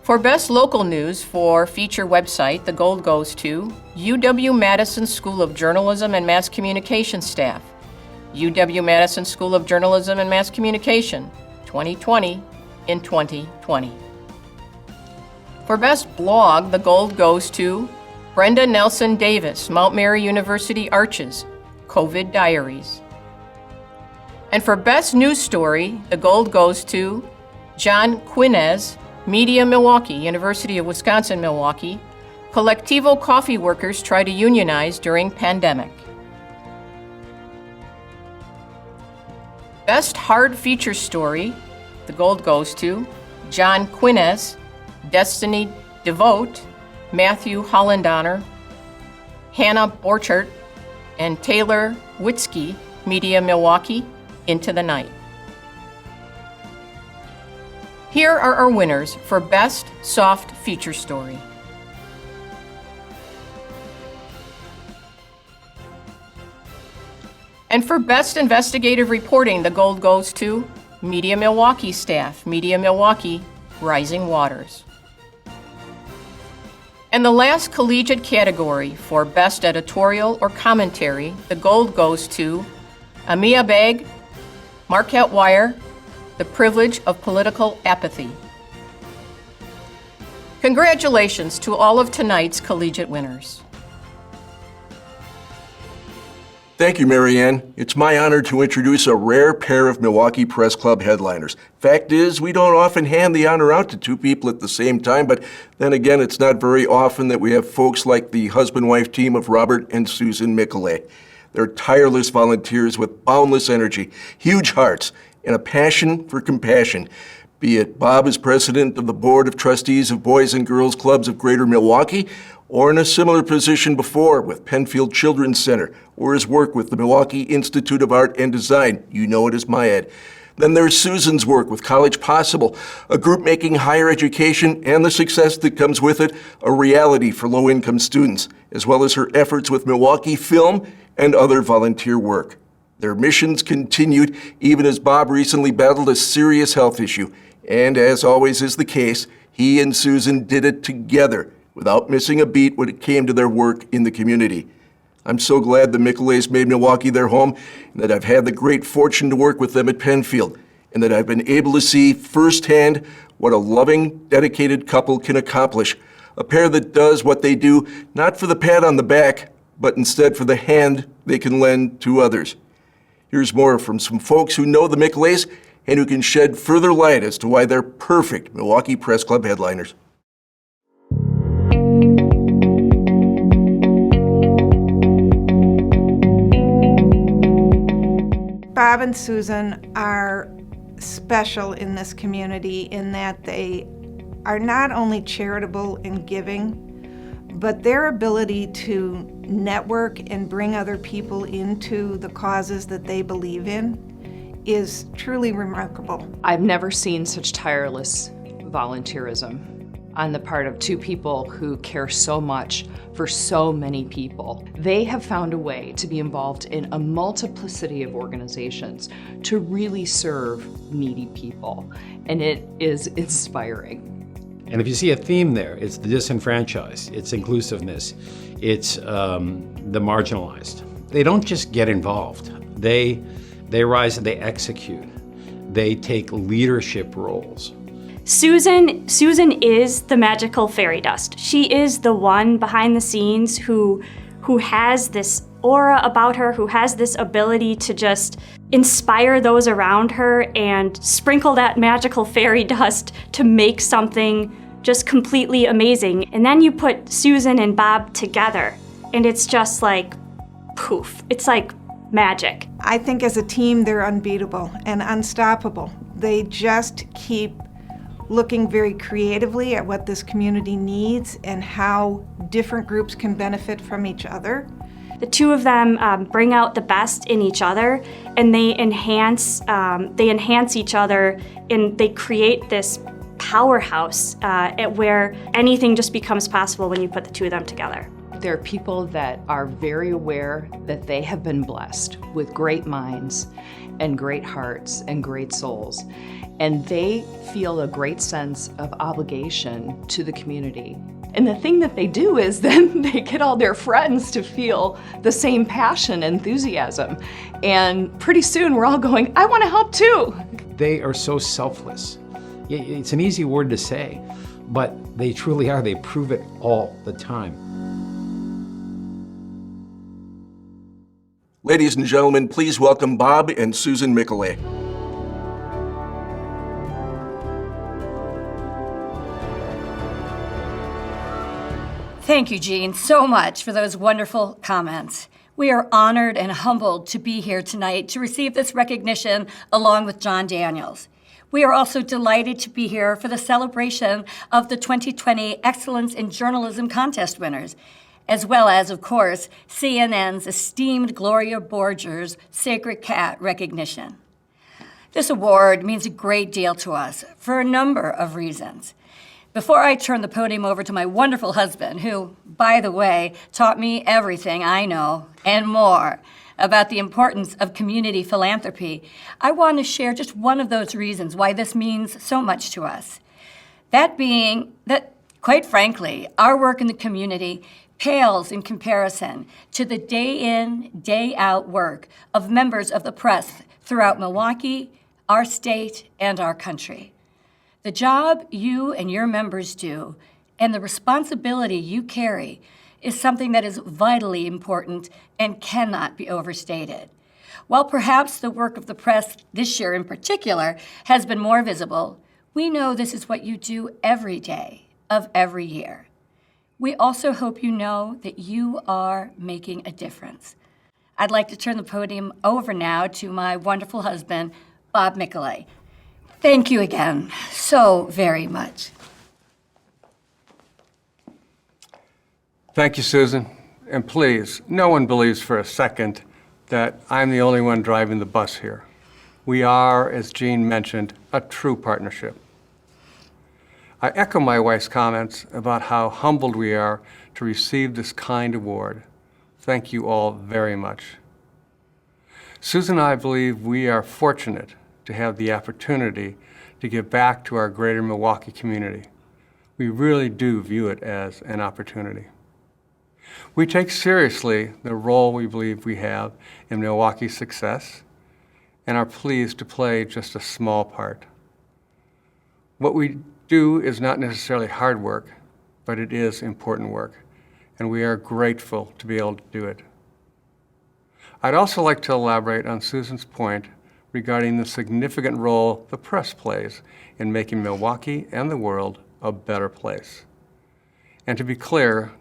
For Best Local News for feature website, the gold goes to UW-Madison School of Journalism and Mass Communication staff. UW-Madison School of Journalism and Mass Communication, 2020 in 2020. For Best Blog, the gold goes to Brenda Nelson Davis, Mount Mary University Arches, COVID Diaries. And for Best News Story, the gold goes to John Quinez, Media Milwaukee, University of Wisconsin-Milwaukee. Collectivo coffee workers try to unionize during pandemic. Best Hard Feature Story, the gold goes to John Quinez, Destiny Devote, Matthew Hollandoner, Hannah Borchert, and Taylor Witzke, Media Milwaukee, Into the Night. Here are our winners for Best Soft Feature Story. And for Best Investigative Reporting, the gold goes to Media Milwaukee staff, Media Milwaukee, Rising Waters. And the last collegiate category for Best Editorial or Commentary, the gold goes to Amia Beg, Marquette Wire, The Privilege of Political Apathy. Congratulations to all of tonight's collegiate winners. Thank you, Marianne. It's my honor to introduce a rare pair of Milwaukee Press Club headliners. Fact is, we don't often hand the honor out to two people at the same time, but then again, it's not very often that we have folks like the husband-wife team of Robert and Susan Mikulay. They're tireless volunteers with boundless energy, huge hearts, and a passion for compassion. Be it Bob as president of the Board of Trustees of Boys and Girls Clubs of Greater Milwaukee, or in a similar position before with Penfield Children's Center, or his work with the Milwaukee Institute of Art and Design, you know it as MIAD. Then there's Susan's work with College Possible, a group making higher education and the success that comes with it a reality for low-income students, as well as her efforts with Milwaukee Film and other volunteer work. Their missions continued even as Bob recently battled a serious health issue. And as always is the case, he and Susan did it together without missing a beat when it came to their work in the community. I'm so glad the Mikulays made Milwaukee their home, and that I've had the great fortune to work with them at Penfield, and that I've been able to see firsthand what a loving, dedicated couple can accomplish. A pair that does what they do not for the pat on the back, but instead for the hand they can lend to others. Here's more from some folks who know the Mikulays and who can shed further light as to why they're perfect Milwaukee Press Club headliners. Bob and Susan are special in this community in that they are not only charitable and giving, but their ability to network and bring other people into the causes that they believe in is truly remarkable. I've never seen such tireless volunteerism on the part of two people who care so much for so many people. They have found a way to be involved in a multiplicity of organizations to really serve needy people, and it is inspiring. And if you see a theme there, it's the disenfranchised, it's inclusiveness, it's the marginalized. They don't just get involved. They rise and they execute. They take leadership roles. Susan is the magical fairy dust. She is the one behind the scenes who has this aura about her, who has this ability to just inspire those around her and sprinkle that magical fairy dust to make something just completely amazing. And then you put Susan and Bob together, and it's just like poof. It's like magic. I think as a team, they're unbeatable and unstoppable. They just keep looking very creatively at what this community needs and how different groups can benefit from each other. The two of them bring out the best in each other, and they enhance each other, and they create this powerhouse where anything just becomes possible when you put the two of them together. They're people that are very aware that they have been blessed with great minds and great hearts and great souls. And they feel a great sense of obligation to the community. And the thing that they do is then they get all their friends to feel the same passion and enthusiasm. And pretty soon we're all going, I want to help too. They are so selfless. It's an easy word to say, but they truly are. They prove it all the time. Ladies and gentlemen, please welcome Bob and Susan Mikulay. Thank you, Gene, so much for those wonderful comments. We are honored and humbled to be here tonight to receive this recognition along with John Daniels. We are also delighted to be here for the celebration of the 2020 Excellence in Journalism Contest winners, as well as, of course, CNN's esteemed Gloria Borger's Sacred Cat recognition. This award means a great deal to us for a number of reasons. Before I turn the podium over to my wonderful husband, who, by the way, taught me everything I know and more about the importance of community philanthropy, I want to share just one of those reasons why this means so much to us. That being that, quite frankly, our work in the community pales in comparison to the day-in, day-out work of members of the press throughout Milwaukee, our state, and our country. The job you and your members do and the responsibility you carry is something that is vitally important and cannot be overstated. While perhaps the work of the press this year in particular has been more visible, we know this is what you do every day of every year. We also hope you know that you are making a difference. I'd like to turn the podium over now to my wonderful husband, Bob Mikulay. Thank you again so very much. Thank you, Susan. And please, no one believes for a second that I'm the only one driving the bus here. We are, as Jean mentioned, a true partnership. I echo my wife's comments about how humbled we are to receive this kind award. Thank you all very much. Susan and I believe we are fortunate to have the opportunity to give back to our greater Milwaukee community. We really do view it as an opportunity. We take seriously the role we believe we have in Milwaukee's success and are pleased to play just a small part. What we do is not necessarily hard work, but it is important work, and we are grateful to be able to do it. I'd also like to elaborate on Susan's point regarding the significant role the press plays in making Milwaukee and the world a better place. And to be clear,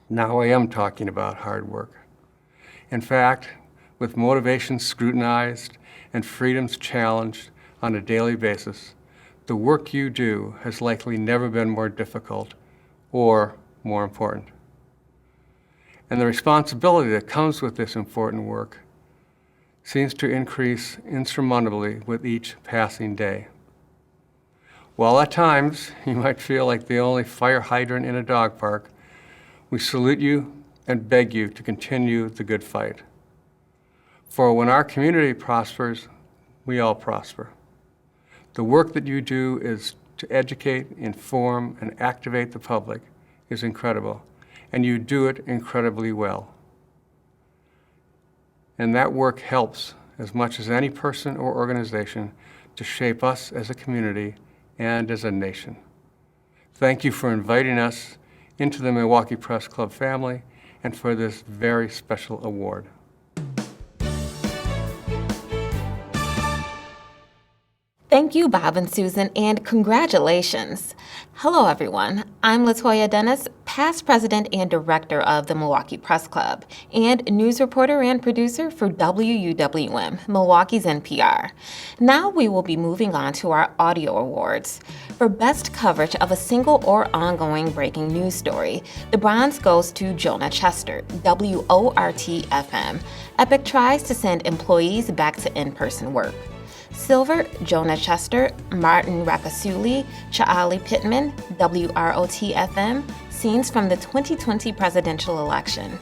now I am talking about hard work. In fact, with motivation scrutinized and freedoms challenged on a daily basis, the work you do has likely never been more difficult or more important. And the responsibility that comes with this important work seems to increase insurmountably with each passing day. While at times you might feel like the only fire hydrant in a dog park, we salute you and beg you to continue the good fight. For when our community prospers, we all prosper. The work that you do is to educate, inform, and activate the public is incredible, and you do it incredibly well. And that work helps as much as any person or organization to shape us as a community and as a nation. Thank you for inviting us into the Milwaukee Press Club family and for this very special award. Thank you, Bob and Susan, and congratulations. Hello, everyone. I'm LaToya Dennis, past president and director of the Milwaukee Press Club, and news reporter and producer for WUWM, Milwaukee's NPR. Now we will be moving on to our audio awards. For best coverage of a single or ongoing breaking news story, the bronze goes to Jonah Chester, WORT-FM. Epic tries to send employees back to in-person work. Silver, Jonah Chester, Martin Rakasuli, Chaali Pittman, WROT-FM, Scenes from the 2020 presidential election.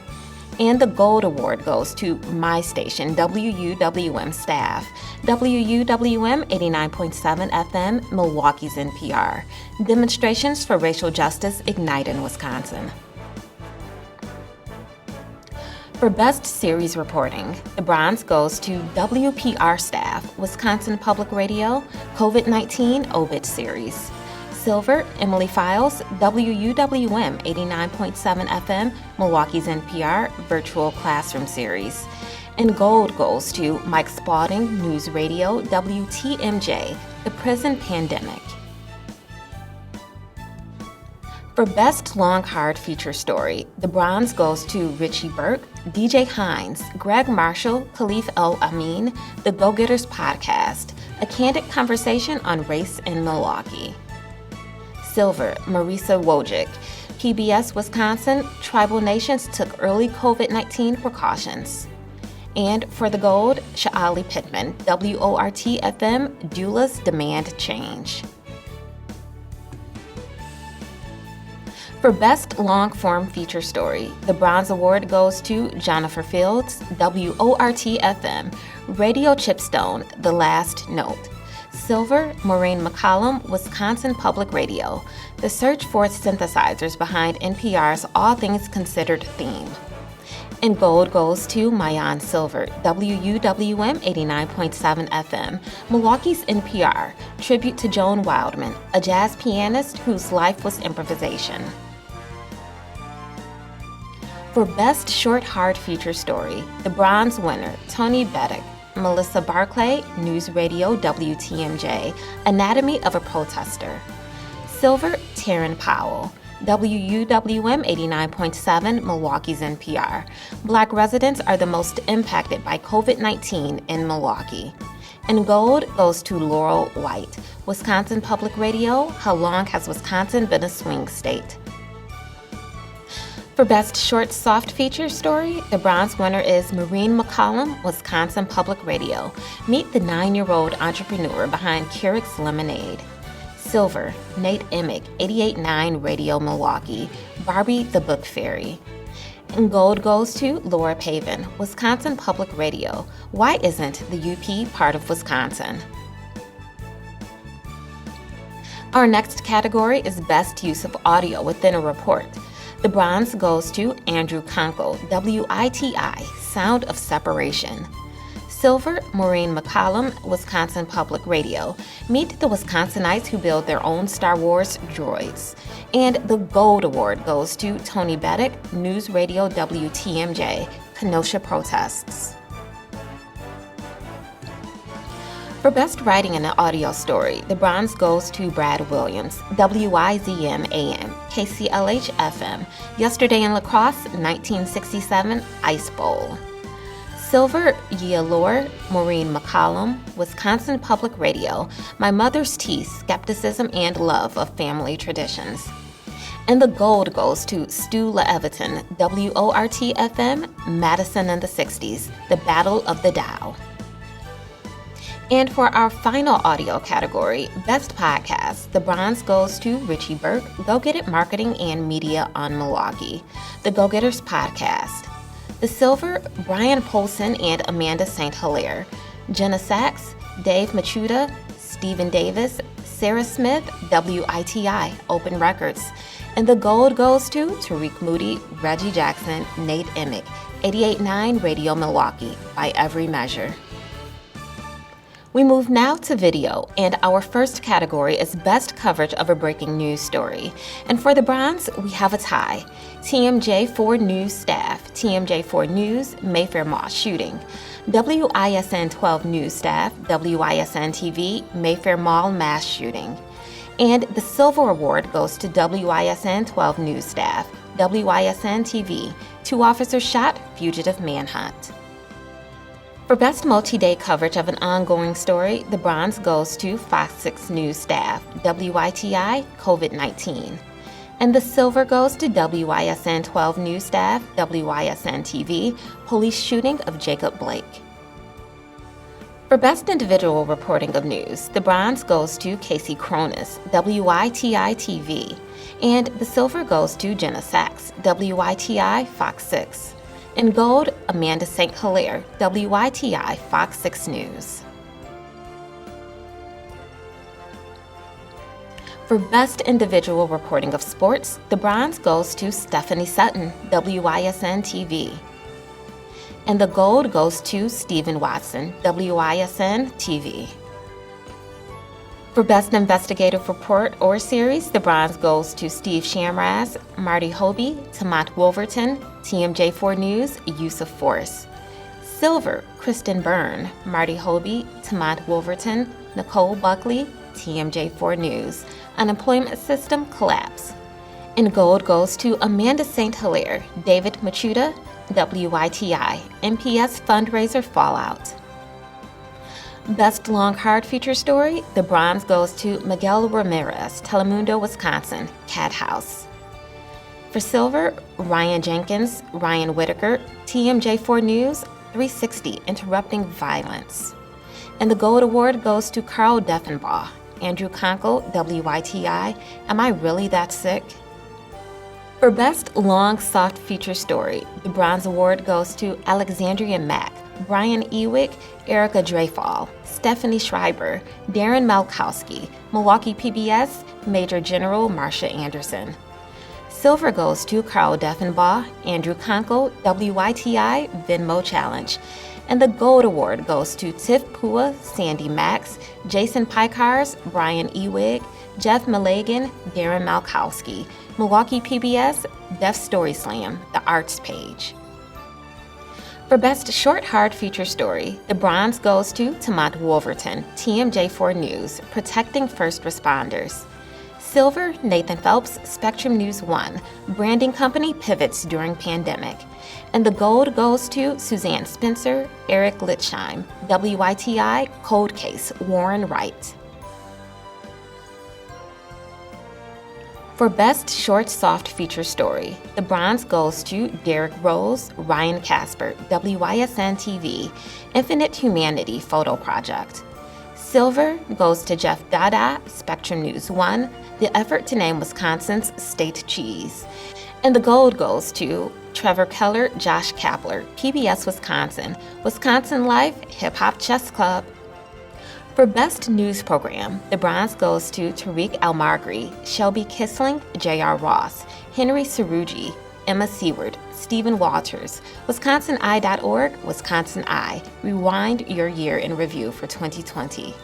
And the Gold Award goes to my station, WUWM staff, WUWM 89.7 FM, Milwaukee's NPR. Demonstrations for Racial Justice Ignite in Wisconsin. For Best Series Reporting, the bronze goes to WPR staff, Wisconsin Public Radio, COVID-19 Obit Series. Silver, Emily Files, WUWM 89.7 FM, Milwaukee's NPR Virtual Classroom Series. And gold goes to Mike Spalding, News Radio, WTMJ, The Prison Pandemic. For Best Long Hard Feature Story, the bronze goes to Richie Burke, DJ Hines, Greg Marshall, Khalif El Amin, The Go-Getters Podcast, a candid conversation on race in Milwaukee. Silver, Marisa Wojcik, PBS Wisconsin, Tribal Nations took early COVID-19 precautions. And for the gold, Sha'ali Pittman, WORT-FM, Doulas Demand Change. For Best Long-Form Feature Story, the Bronze Award goes to Jennifer Fields, WORT-FM, Radio Chipstone, The Last Note. Silver, Maureen McCollum, Wisconsin Public Radio, the search for synthesizers behind NPR's All Things Considered theme. And gold goes to Mayan Silver, WUWM 89.7 FM, Milwaukee's NPR, tribute to Joan Wildman, a jazz pianist whose life was improvisation. For Best Short Hard Feature Story, the bronze winner, Tony Beddick, Melissa Barclay, News Radio WTMJ, Anatomy of a Protester. Silver, Taryn Powell, WUWM 89.7, Milwaukee's NPR. Black residents are the most impacted by COVID-19 in Milwaukee. And gold goes to Laurel White, Wisconsin Public Radio, How Long Has Wisconsin Been a Swing State? For Best Short Soft Feature Story, the bronze winner is Maureen McCollum, Wisconsin Public Radio. Meet the 9-year-old entrepreneur behind Keurig's Lemonade. Silver, Nate Emick, 88.9 Radio Milwaukee, Barbie the Book Fairy. And gold goes to Laura Pavin, Wisconsin Public Radio. Why isn't the UP part of Wisconsin? Our next category is Best Use of Audio Within a Report. The bronze goes to Andrew Conkle, WITI, Sound of Separation. Silver, Maureen McCollum, Wisconsin Public Radio. Meet the Wisconsinites who build their own Star Wars droids. And the Gold Award goes to Tony Beddick, News Radio WTMJ, Kenosha Protests. For Best Writing in an Audio Story, the bronze goes to Brad Williams, WIZM AM, KCLH FM, Yesterday in La Crosse, 1967, Ice Bowl. Silver, Yia Lore, Maureen McCollum, Wisconsin Public Radio, My Mother's Tea, Skepticism and Love of Family Traditions. And the gold goes to Stu LeEviton, WORT-FM, Madison in the 60s, The Battle of the Dow. And for our final audio category, Best Podcast, the bronze goes to Richie Burke, Go Get It Marketing and Media on Milwaukee, The Go-Getters Podcast. The silver, Brian Polson and Amanda St. Hilaire, Jenna Sachs, Dave Machuda, Stephen Davis, Sarah Smith, WITI, Open Records. And the gold goes to Tariq Moody, Reggie Jackson, Nate Emick, 88.9 Radio Milwaukee, By Every Measure. We move now to video, and our first category is Best Coverage of a Breaking News Story. And for the bronze, we have a tie. TMJ4 News staff, TMJ4 News, Mayfair Mall shooting. WISN 12 News staff, WISN TV, Mayfair Mall mass shooting. And the Silver Award goes to WISN 12 News staff, WISN TV, 2 officers shot, fugitive manhunt. For Best Multi-Day Coverage of an Ongoing Story, the bronze goes to Fox 6 News staff, WITI, COVID-19. And the silver goes to WISN 12 News staff, WISN TV, police shooting of Jacob Blake. For Best Individual Reporting of News, the bronze goes to Casey Cronus, WITI-TV, and the silver goes to Jenna Sachs, WITI Fox 6. In gold, Amanda St. Hilaire, WITI Fox 6 News. For Best Individual Reporting of Sports, the bronze goes to Stephanie Sutton, WISN-TV. And the gold goes to Stephen Watson, WISN-TV. For Best Investigative Report or Series, the bronze goes to Steve Shamraz, Marty Hobie, Tamat Wolverton, TMJ4 News, Use of Force. Silver, Kristen Byrne, Marty Hobie, Tamat Wolverton, Nicole Buckley, TMJ4 News, Unemployment System Collapse. And gold goes to Amanda St. Hilaire, David Machuda, WITI, MPS Fundraiser Fallout. Best Long Hard Feature Story, the bronze goes to Miguel Ramirez, Telemundo, Wisconsin, Cat House. For silver, Ryan Jenkins, Ryan Whitaker, TMJ4 News, 360, Interrupting Violence. And the gold award goes to Carl Deffenbaugh, Andrew Conkle, WITI, Am I Really That Sick? For Best Long Soft Feature Story, the bronze award goes to Alexandria Mack, Brian Ewick, Erica Dreyfall, Stephanie Schreiber, Darren Malkowski, Milwaukee PBS, Major General Marsha Anderson. Silver goes to Carl Deffenbaugh, Andrew Conkle, WITI Venmo Challenge. And the gold award goes to Tiff Pua, Sandy Max, Jason Pikars, Brian Ewig, Jeff Milligan, Darren Malkowski, Milwaukee PBS, Def Story Slam, The Arts Page. For Best Short Hard Feature Story, the bronze goes to Tamat Wolverton, TMJ4 News, Protecting First Responders. Silver, Nathan Phelps, Spectrum News 1, Branding Company Pivots During Pandemic. And the gold goes to Suzanne Spencer, Eric Litzheim, WITI Cold Case, Warren Wright. For Best Short Soft Feature Story, the bronze goes to Derek Rose, Ryan Casper, WISN-TV, Infinite Humanity Photo Project. Silver goes to Jeff Dada, Spectrum News 1, the effort to name Wisconsin's state cheese. And the gold goes to Trevor Keller, Josh Kapler, PBS Wisconsin, Wisconsin Life Hip Hop Chess Club. For Best News Program, the bronze goes to Tariq Almagri, Shelby Kissling, J.R. Ross, Henry Sarugi, Emma Seward, Stephen Walters, WisconsinEye.org, Wisconsin Eye, Rewind Your Year in Review for 2020.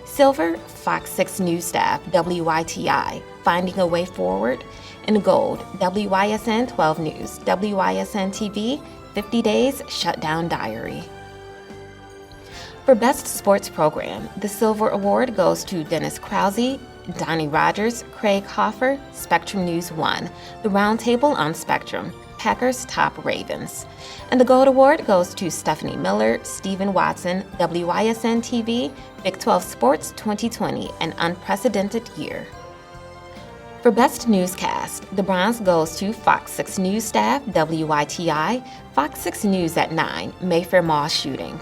Silver, Fox 6 News Staff, WITI, Finding a Way Forward. And gold, WISN 12 News, WISN TV, 50 Days Shutdown Diary. For Best Sports Program, the Silver Award goes to Dennis Krause, Donnie Rogers, Craig Hoffer, Spectrum News 1, The Roundtable on Spectrum, Packers Top Ravens. And the Gold Award goes to Stephanie Miller, Stephen Watson, WISN TV, Big 12 Sports 2020, An Unprecedented Year. For Best Newscast, the bronze goes to Fox 6 News Staff, WITI, Fox 6 News at 9, Mayfair Mall Shooting.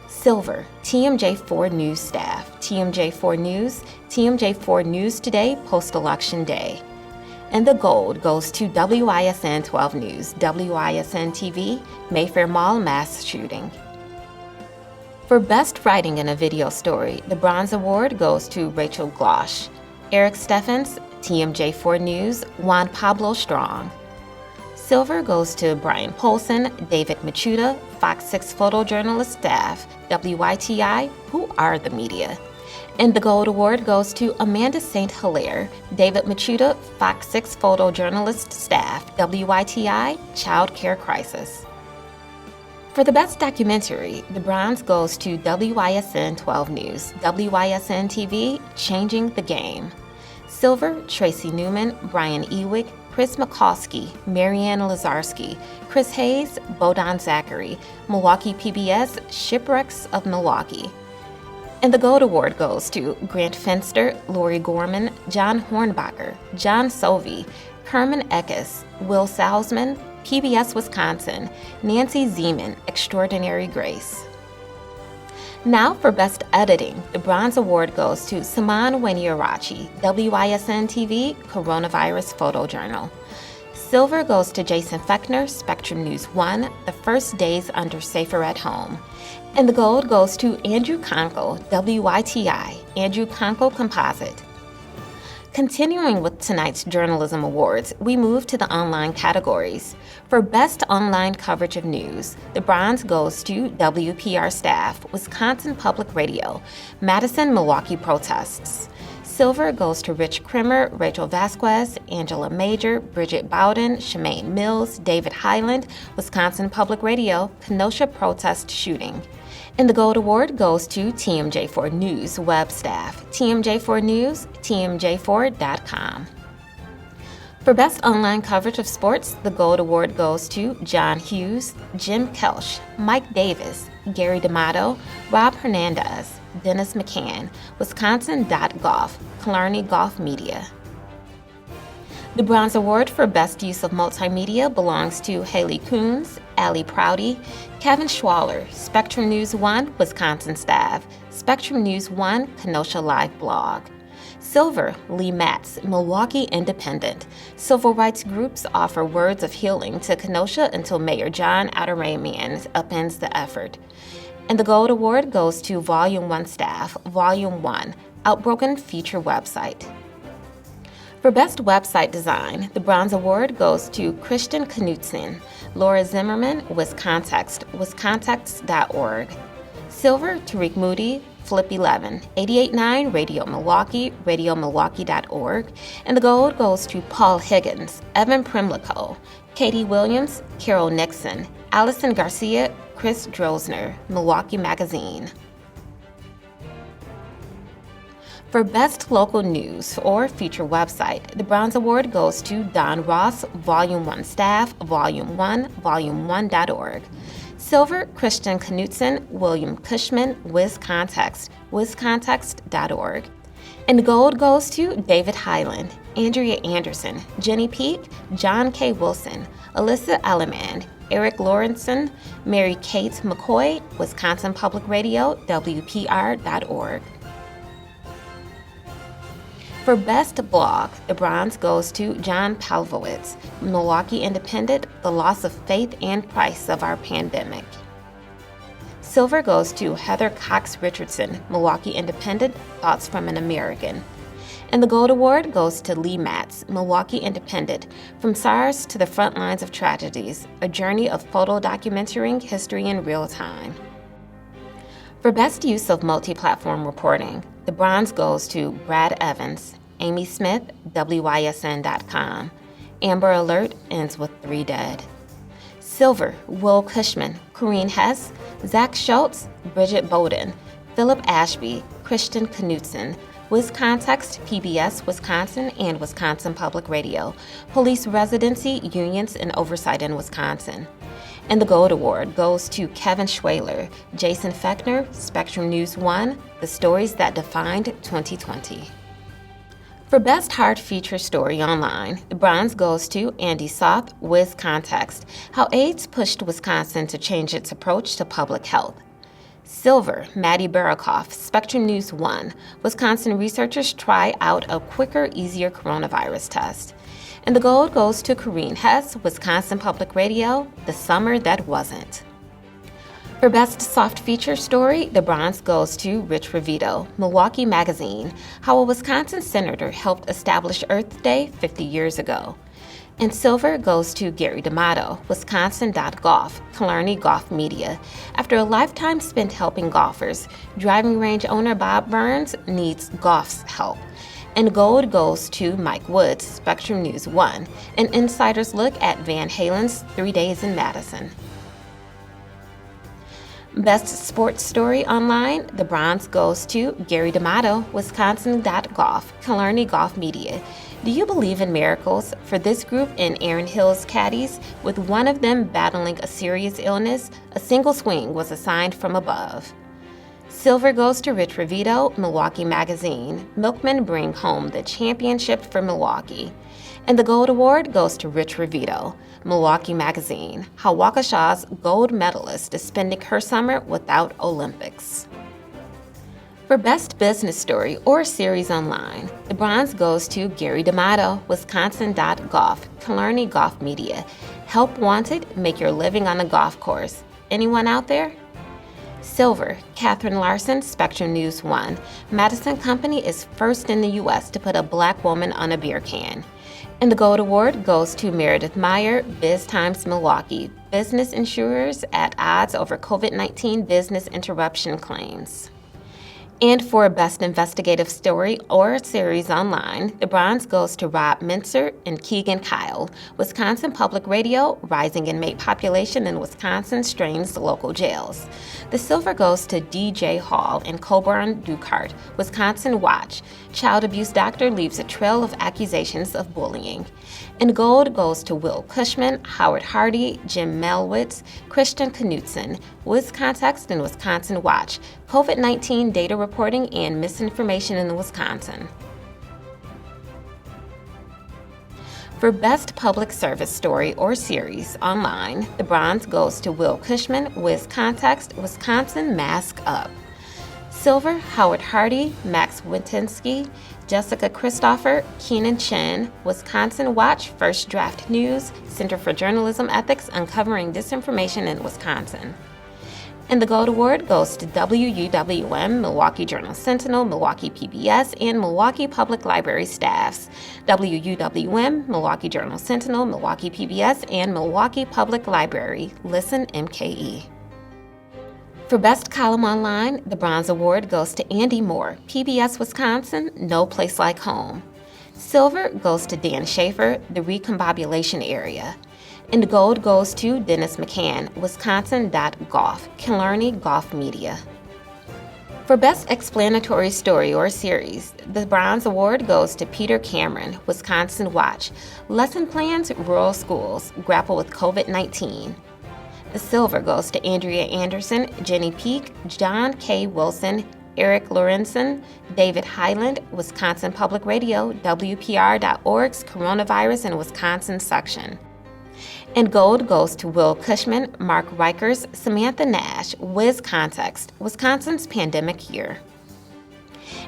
Silver, TMJ4 News Staff, TMJ4 News, TMJ4 News Today, Post-Election Day. And the gold goes to WISN 12 News, WISN TV, Mayfair Mall Mass Shooting. For Best Writing in a Video Story, the bronze award goes to Rachel Glosh, Eric Steffens, TMJ4 News, Juan Pablo Strong. Silver goes to Brian Polson, David Machuda, Fox 6 Photojournalist Staff, WITI, Who Are the Media? And the gold award goes to Amanda St. Hilaire, David Machuda, Fox 6 Photojournalist Staff, WITI, Child Care Crisis. For the Best Documentary, the bronze goes to WISN 12 News, WISN TV, Changing the Game. Silver, Tracy Newman, Brian Ewick, Chris McCoskey, Marianne Lazarski, Chris Hayes, Bodan Zachary, Milwaukee PBS, Shipwrecks of Milwaukee. And the Gold Award goes to Grant Fenster, Lori Gorman, John Hornbacher, John Sovey, Kerman Eckes, Will Salzman, PBS Wisconsin, Nancy Zeman, Extraordinary Grace. Now for Best Editing, the Bronze Award goes to Saman Waniarachi, WISN TV, Coronavirus Photojournal. Silver goes to Jason Fechner, Spectrum News 1, The First Days Under Safer at Home. And the gold goes to Andrew Conkle, WYTI, Andrew Conkle Composite. Continuing with tonight's Journalism Awards, we move to the online categories. For Best Online Coverage of News, the bronze goes to WPR Staff, Wisconsin Public Radio, Madison, Milwaukee Protests. Silver goes to Rich Krimmer, Rachel Vasquez, Angela Major, Bridget Bowden, Shemaine Mills, David Highland, Wisconsin Public Radio, Kenosha Protest Shooting. And the Gold Award goes to TMJ4 News web staff, TMJ4 News, TMJ4.com. For Best Online Coverage of Sports, the Gold Award goes to John Hughes, Jim Kelch, Mike Davis, Gary D'Amato, Rob Hernandez, Dennis McCann, Wisconsin.golf, Killarney Golf Media. The Bronze Award for Best Use of Multimedia belongs to Haley Coons, Allie Prouty, Kevin Schwaller, Spectrum News 1, Wisconsin Staff, Spectrum News 1, Kenosha Live Blog. Silver, Lee Matz, Milwaukee Independent. Civil rights groups offer words of healing to Kenosha until Mayor John Adaramian upends the effort. And the Gold Award goes to Volume 1 Staff, Volume 1, Outbroken Feature Website. For Best Website Design, the Bronze Award goes to Christian Knutson, Laura Zimmerman, Wiscontext, wiscontext.org. Silver, Tariq Moody, Flip 11, 88.9 Radio Milwaukee, radiomilwaukee.org. And the gold goes to Paul Higgins, Evan Primlico, Katie Williams, Carol Nixon, Allison Garcia, Chris Drosner, Milwaukee Magazine. For Best Local News or Feature Website, the Bronze Award goes to Don Ross, Volume 1 Staff, Volume 1, volume1.org. Silver, Christian Knutson, William Cushman, Wiscontext, wiscontext.org. And the gold goes to David Highland, Andrea Anderson, Jenny Peak, John K. Wilson, Alyssa Alleman, Eric Lawrenson, Mary Kate McCoy, Wisconsin Public Radio, WPR.org. For Best Blog, the bronze goes to John Palvowitz, Milwaukee Independent, The Loss of Faith and Price of Our Pandemic. Silver goes to Heather Cox Richardson, Milwaukee Independent, Thoughts from an American. And the Gold Award goes to Lee Matz, Milwaukee Independent, From SARS to the Front Lines of Tragedies, a journey of photo documenting history in real time. For Best Use of Multi-Platform Reporting, the bronze goes to Brad Evans, Amy Smith, WYSN.com. Amber Alert ends with 3 dead. Silver, Will Cushman, Corrine Hess, Zach Schultz, Bridget Bowden, Philip Ashby, Christian Knutson, Wiscontext, PBS, Wisconsin, and Wisconsin Public Radio, Police Residency, Unions, and Oversight in Wisconsin. And the Gold Award goes to Kevin Schwaler, Jason Fechner, Spectrum News 1, The Stories That Defined 2020. For Best Hard Feature Story Online, the bronze goes to Andy Soth, Wiscontext, How AIDS Pushed Wisconsin to Change Its Approach to Public Health. Silver, Maddie Barakoff, Spectrum News 1, Wisconsin researchers try out a quicker, easier coronavirus test. And the gold goes to Corrine Hess, Wisconsin Public Radio, The Summer That Wasn't. For Best Soft Feature Story, the bronze goes to Rich Revito, Milwaukee Magazine, How a Wisconsin Senator Helped Establish Earth Day 50 years ago. And silver goes to Gary D'Amato, Wisconsin.golf, Killarney Golf Media. After a lifetime spent helping golfers, driving range owner Bob Burns needs golf's help. And gold goes to Mike Woods, Spectrum News 1, an insider's look at Van Halen's 3 Days in Madison. Best Sports Story Online, the bronze goes to Gary D'Amato, Wisconsin.golf, Killarney Golf Media. Do you believe in miracles? For this group and Aaron Hill's caddies, with one of them battling a serious illness, a single swing was assigned from above. Silver goes to Rich Revito, Milwaukee Magazine. Milkmen bring home the championship for Milwaukee. And the Gold Award goes to Rich Revito, Milwaukee Magazine. How Waukesha's gold medalist is spending her summer without Olympics. For Best Business Story or Series Online, the bronze goes to Gary D'Amato, Wisconsin.golf, Killarney Golf Media. Help Wanted, make your living on the golf course. Anyone out there? Silver, Catherine Larson, Spectrum News 1. Madison Company is first in the U.S. to put a black woman on a beer can. And the Gold Award goes to Meredith Meyer, Biz Times Milwaukee, business insurers at odds over COVID-19 business interruption claims. And for Best Investigative Story or Series Online, the bronze goes to Rob Mintzer and Keegan Kyle. Wisconsin Public Radio, rising inmate population in Wisconsin strains local jails. The silver goes to DJ Hall and Coburn Ducart, Wisconsin Watch. Child abuse doctor leaves a trail of accusations of bullying. And gold goes to Will Cushman, Howard Hardy, Jim Melwitz, Christian Knutson, WisContext and Wisconsin Watch, COVID-19 data reporting and misinformation in Wisconsin. For Best Public Service Story or Series Online, the bronze goes to Will Cushman, WisContext, Wisconsin Mask Up. Silver, Howard Hardy, Max Witinsky, Jessica Christopher, Keenan Chen, Wisconsin Watch, First Draft News, Center for Journalism Ethics, Uncovering Disinformation in Wisconsin. And the Gold Award goes to WUWM, Milwaukee Journal-Sentinel, Milwaukee PBS, and Milwaukee Public Library staffs. WUWM, Milwaukee Journal-Sentinel, Milwaukee PBS, and Milwaukee Public Library. Listen MKE. For Best Column Online, the Bronze Award goes to Andy Moore, PBS Wisconsin, No Place Like Home. Silver goes to Dan Schaefer, The Recombobulation Area. And gold goes to Dennis McCann, Wisconsin.golf, Killarney Golf Media. For Best Explanatory Story or Series, the Bronze Award goes to Peter Cameron, Wisconsin Watch. Lesson Plans, Rural Schools, Grapple with COVID-19. The silver goes to Andrea Anderson, Jenny Peak, John K. Wilson, Eric Lorenzen, David Highland, Wisconsin Public Radio, WPR.org's Coronavirus in Wisconsin section. And gold goes to Will Cushman, Mark Rikers, Samantha Nash, WisContext, Wisconsin's Pandemic Year.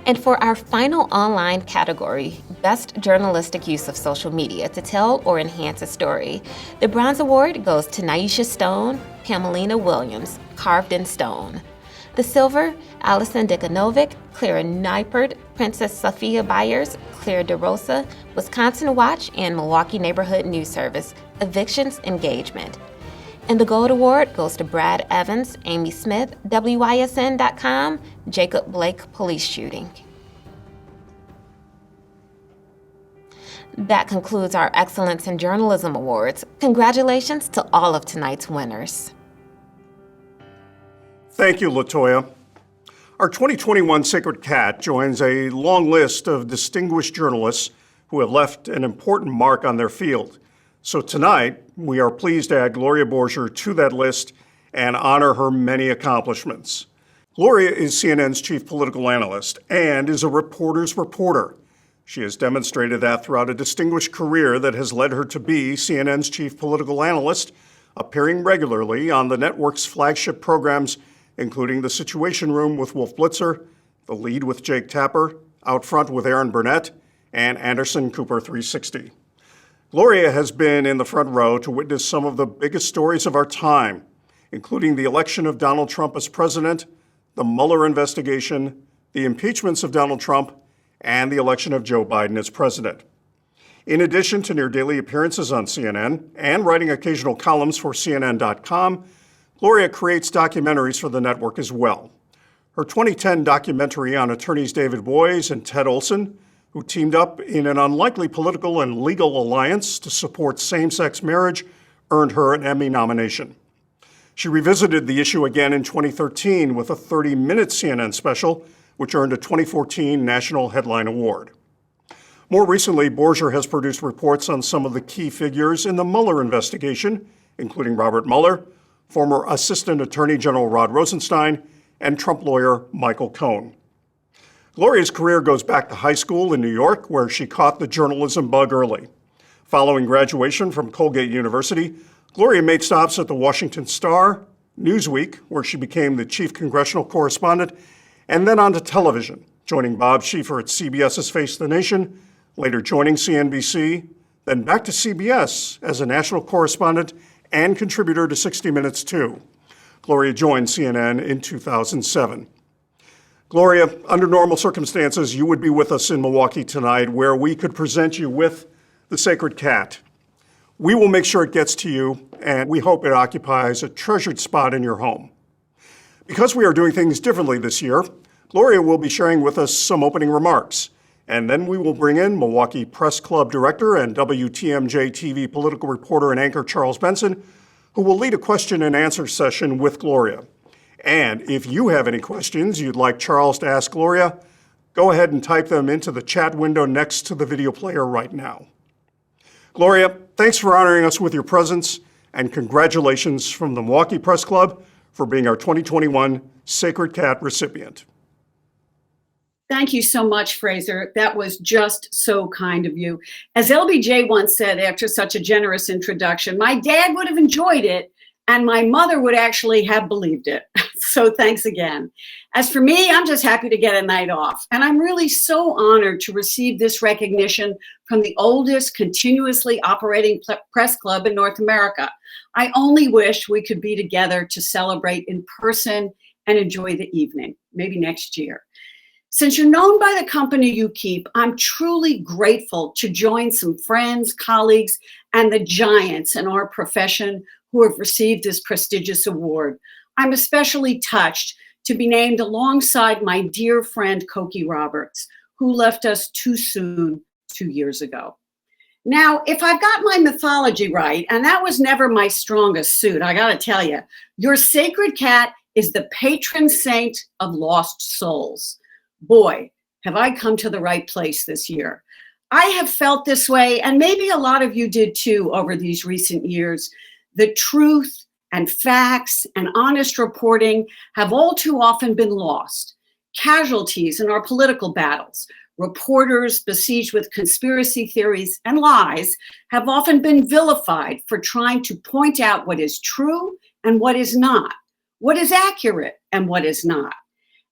And for our final online category, Best Journalistic Use of Social Media to Tell or Enhance a Story, the Bronze Award goes to Naisha Stone, Pamelina Williams, Carved in Stone. The silver, Allison Dikanovic, Clara Neipert, Princess Sophia Byers, Claire DeRosa, Wisconsin Watch, and Milwaukee Neighborhood News Service, Evictions Engagement. And the Gold Award goes to Brad Evans, Amy Smith, WISN.com, Jacob Blake Police Shooting. That concludes our Excellence in Journalism Awards. Congratulations to all of tonight's winners. Thank you, LaToya. Our 2021 Sacred Cat joins a long list of distinguished journalists who have left an important mark on their field. So tonight, we are pleased to add Gloria Borger to that list and honor her many accomplishments. Gloria is CNN's chief political analyst and is a reporter's reporter. She has demonstrated that throughout a distinguished career that has led her to be CNN's chief political analyst, appearing regularly on the network's flagship programs, including The Situation Room with Wolf Blitzer, The Lead with Jake Tapper, Out Front with Aaron Burnett, and Anderson Cooper 360. Gloria has been in the front row to witness some of the biggest stories of our time, including the election of Donald Trump as president, the Mueller investigation, the impeachments of Donald Trump, and the election of Joe Biden as president. In addition to near-daily appearances on CNN and writing occasional columns for CNN.com, Gloria creates documentaries for the network as well. Her 2010 documentary on attorneys David Boies and Ted Olson, who teamed up in an unlikely political and legal alliance to support same-sex marriage, earned her an Emmy nomination. She revisited the issue again in 2013 with a 30-minute CNN special, which earned a 2014 National Headline Award. More recently, Borger has produced reports on some of the key figures in the Mueller investigation, including Robert Mueller, former Assistant Attorney General Rod Rosenstein, and Trump lawyer Michael Cohen. Gloria's career goes back to high school in New York, where she caught the journalism bug early. Following graduation from Colgate University, Gloria made stops at the Washington Star, Newsweek, where she became the chief congressional correspondent, and then on to television, joining Bob Schieffer at CBS's Face the Nation, later joining CNBC, then back to CBS as a national correspondent and contributor to 60 Minutes too. Gloria joined CNN in 2007. Gloria, under normal circumstances, you would be with us in Milwaukee tonight where we could present you with the sacred cat. We will make sure it gets to you, and we hope it occupies a treasured spot in your home. Because we are doing things differently this year, Gloria will be sharing with us some opening remarks, and then we will bring in Milwaukee Press Club director and WTMJ TV political reporter and anchor Charles Benson, who will lead a question and answer session with Gloria. And if you have any questions you'd like Charles to ask Gloria, go ahead and type them into the chat window next to the video player right now. Gloria, thanks for honoring us with your presence, and congratulations from the Milwaukee Press Club for being our 2021 Sacred Cat recipient. Thank you so much, Fraser. That was just so kind of you. As LBJ once said after such a generous introduction, my dad would have enjoyed it, and my mother would actually have believed it. So thanks again. As for me, I'm just happy to get a night off. And I'm really so honored to receive this recognition from the oldest continuously operating press club in North America. I only wish we could be together to celebrate in person and enjoy the evening, maybe next year. Since you're known by the company you keep, I'm truly grateful to join some friends, colleagues, and the giants in our profession who have received this prestigious award. I'm especially touched to be named alongside my dear friend Cokie Roberts, who left us too soon 2 years ago. Now, if I've got my mythology right, and that was never my strongest suit, I gotta tell you, your sacred cat is the patron saint of lost souls. Boy, have I come to the right place this year. I have felt this way, and maybe a lot of you did too over these recent years. The truth and facts and honest reporting have all too often been lost. Casualties in our political battles, reporters besieged with conspiracy theories and lies have often been vilified for trying to point out what is true and what is not, what is accurate and what is not.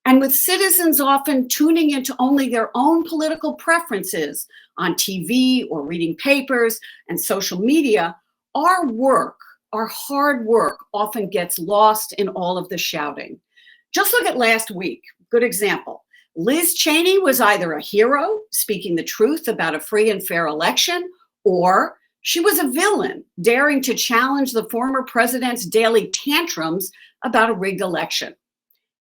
And with citizens often tuning into only their own political preferences on TV or reading papers and social media, our work, our hard work often gets lost in all of the shouting. Just look at last week. Good example. Liz Cheney was either a hero, speaking the truth about a free and fair election, or she was a villain, daring to challenge the former president's daily tantrums about a rigged election.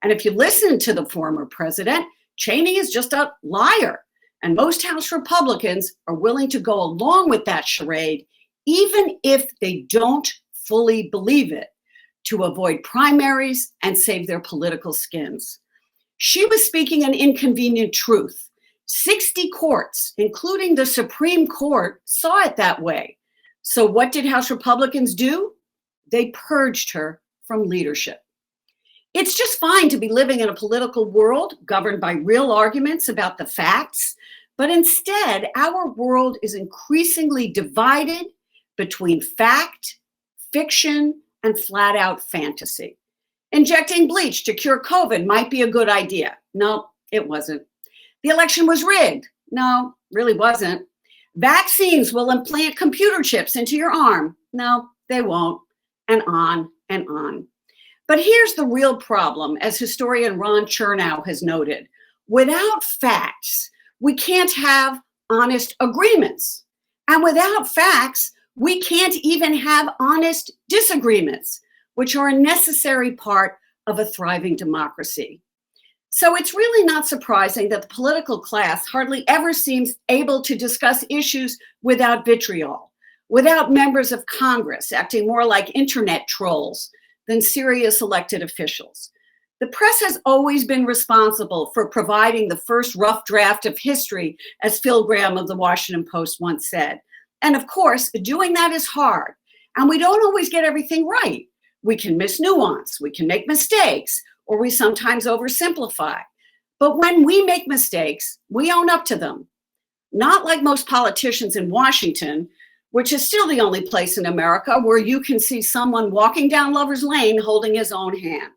And if you listen to the former president, Cheney is just a liar. And most House Republicans are willing to go along with that charade, even if they don't fully believe it, to avoid primaries and save their political skins. She was speaking an inconvenient truth. 60 courts, including the Supreme Court, saw it that way. So what did House Republicans do? They purged her from leadership. It's just fine to be living in a political world governed by real arguments about the facts, but instead, our world is increasingly divided between fact, fiction, and flat-out fantasy. Injecting bleach to cure COVID might be a good idea. No, it wasn't. The election was rigged. No, really wasn't. Vaccines will implant computer chips into your arm. No, they won't. And on and on. But here's the real problem, as historian Ron Chernow has noted. Without facts, we can't have honest agreements. And without facts, we can't even have honest disagreements, which are a necessary part of a thriving democracy. So it's really not surprising that the political class hardly ever seems able to discuss issues without vitriol, without members of Congress acting more like internet trolls than serious elected officials. The press has always been responsible for providing the first rough draft of history, as Phil Graham of the Washington Post once said. And of course, doing that is hard, and we don't always get everything right. We can miss nuance, we can make mistakes, or we sometimes oversimplify. But when we make mistakes, we own up to them. Not like most politicians in Washington, which is still the only place in America where you can see someone walking down Lover's Lane holding his own hand.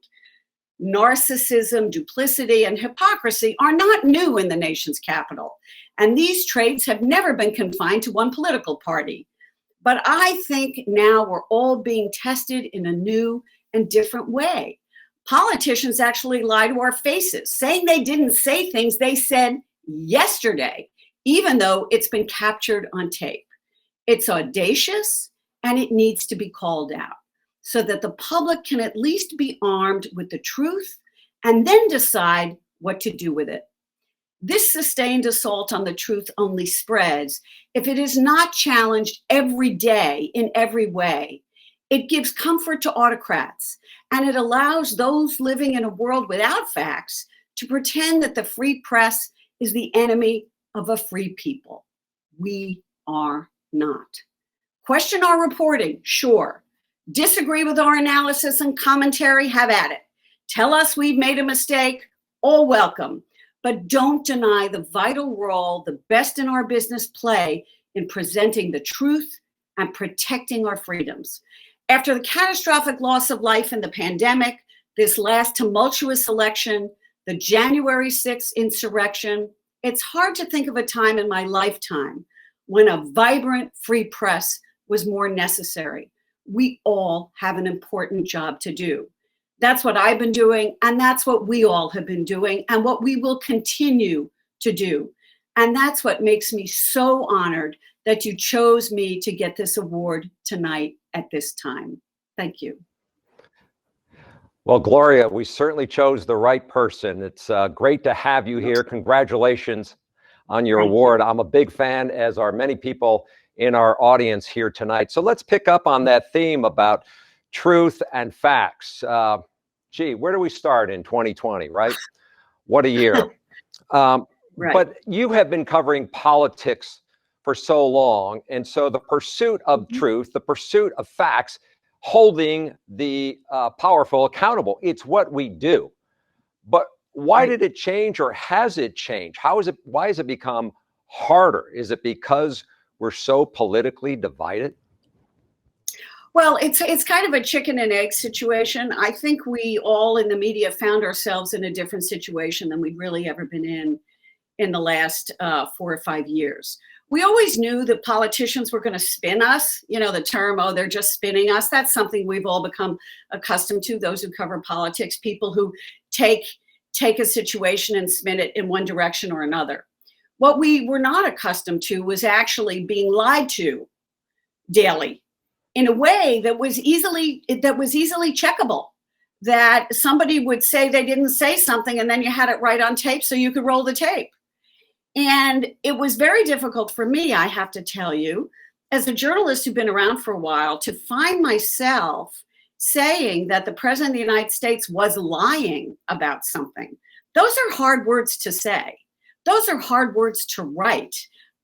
Narcissism, duplicity, and hypocrisy are not new in the nation's capital, and these traits have never been confined to one political party. But I think now we're all being tested in a new and different way. Politicians actually lie to our faces, saying they didn't say things they said yesterday, even though it's been captured on tape. It's audacious, and it needs to be called out so that the public can at least be armed with the truth and then decide what to do with it. This sustained assault on the truth only spreads if it is not challenged every day in every way. It gives comfort to autocrats, and it allows those living in a world without facts to pretend that the free press is the enemy of a free people. We are not. Question our reporting, sure. Disagree with our analysis and commentary, have at it. Tell us we've made a mistake, all welcome. But don't deny the vital role the best in our business play in presenting the truth and protecting our freedoms. After the catastrophic loss of life in the pandemic, this last tumultuous election, the January 6th insurrection, it's hard to think of a time in my lifetime when a vibrant free press was more necessary. We all have an important job to do. That's what I've been doing, and that's what we all have been doing, and what we will continue to do. And that's what makes me so honored that you chose me to get this award tonight at this time. Thank you. Well, Gloria, we certainly chose the right person. It's great to have you here. Congratulations on your award. I'm a big fan, as are many people in our audience here tonight. So let's pick up on that theme about truth and facts. Where do we start in 2020, right? What a year. Right. But you have been covering politics for so long. And so the pursuit of truth, the pursuit of facts, holding the powerful accountable, it's what we do. But why did it change, or has it changed? Why has it become harder? Is it because we're so politically divided? Well, it's kind of a chicken and egg situation. I think we all in the media found ourselves in a different situation than we'd really ever been in the last 4 or 5 years. We always knew that politicians were going to spin us. You know, the term, oh, they're just spinning us. That's something we've all become accustomed to, those who cover politics, people who take a situation and spin it in one direction or another. What we were not accustomed to was actually being lied to daily in a way that was easily checkable, that somebody would say they didn't say something and then you had it right on tape so you could roll the tape. And it was very difficult for me, I have to tell you, as a journalist who'd been around for a while, to find myself saying that the President of the United States was lying about something. Those are hard words to say. Those are hard words to write.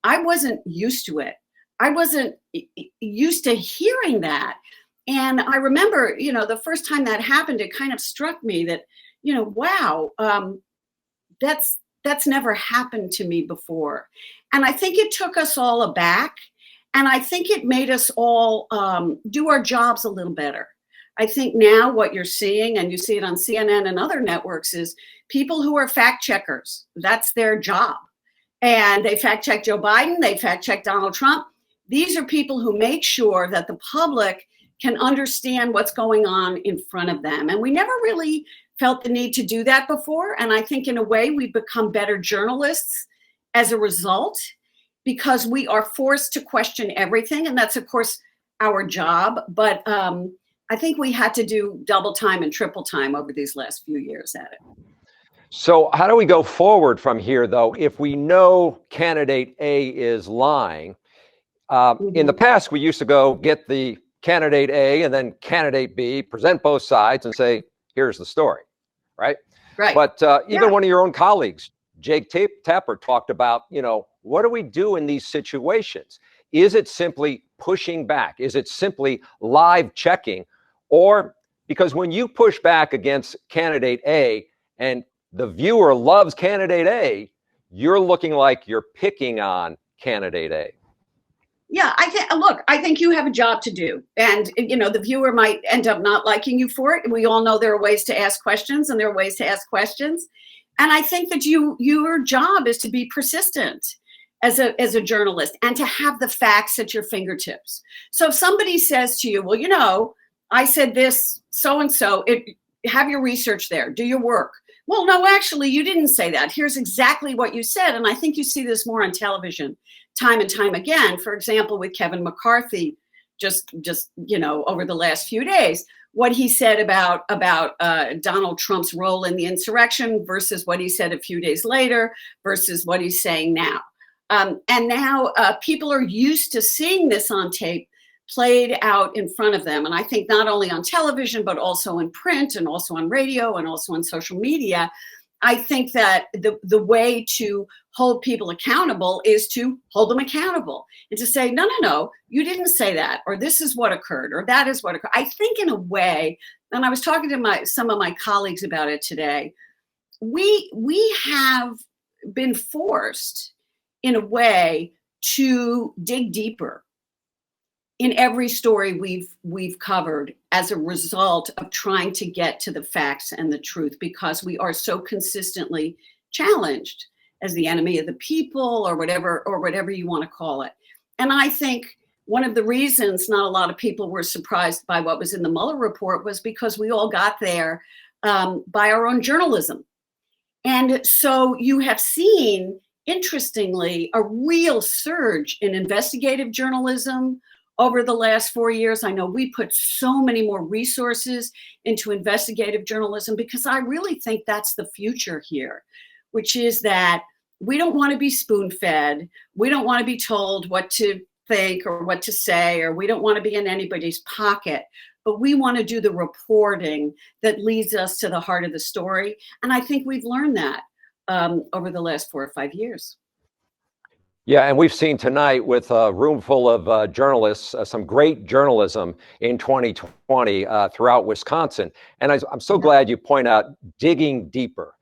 I wasn't used to it. I wasn't used to hearing that. And I remember, the first time that happened, it kind of struck me that, wow, that's never happened to me before. And I think it took us all aback. And I think it made us all do our jobs a little better. I think now what you're seeing, and you see it on CNN and other networks, is people who are fact checkers. That's their job. And they fact check Joe Biden, they fact check Donald Trump. These are people who make sure that the public can understand what's going on in front of them. And we never really felt the need to do that before. And I think in a way we've become better journalists as a result, because we are forced to question everything. And that's, of course, our job. But I think we had to do double time and triple time over these last few years at it. So how do we go forward from here, though, if we know candidate A is lying? In the past, we used to go get the candidate A and then candidate B, present both sides and say, here's the story, right? Right. But even one of your own colleagues, Jake Tapper, talked about, what do we do in these situations? Is it simply pushing back? Is it simply live checking? Or because when you push back against candidate A and the viewer loves candidate A, you're looking like you're picking on candidate A. Yeah, I think you have a job to do. And, the viewer might end up not liking you for it. We all know there are ways to ask questions and there are ways to ask questions. And I think that your job is to be persistent as a journalist and to have the facts at your fingertips. So if somebody says to you, well, I said this, so-and-so, have your research there, do your work. Well, no, actually, you didn't say that. Here's exactly what you said. And I think you see this more on television time and time again. For example, with Kevin McCarthy, just over the last few days, what he said about Donald Trump's role in the insurrection versus what he said a few days later versus what he's saying now. And now people are used to seeing this on tape played out in front of them. And I think not only on television, but also in print and also on radio and also on social media. I think that the way to hold people accountable is to hold them accountable and to say, no, you didn't say that, or this is what occurred, or that is what occurred. I think in a way, and I was talking to some of my colleagues about it today, we have been forced in a way to dig deeper in every story we've covered as a result of trying to get to the facts and the truth, because we are so consistently challenged as the enemy of the people or whatever you want to call it. And I think one of the reasons not a lot of people were surprised by what was in the Mueller report was because we all got there by our own journalism. And so you have seen, interestingly, a real surge in investigative journalism over the last 4 years. I know we put so many more resources into investigative journalism because I really think that's the future here, which is that we don't want to be spoon-fed. We don't want to be told what to think or what to say, or we don't want to be in anybody's pocket, but we want to do the reporting that leads us to the heart of the story. And I think we've learned that over the last 4 or 5 years. Yeah, and we've seen tonight with a room full of journalists, some great journalism in 2020 throughout Wisconsin. And I'm so glad you point out digging deeper,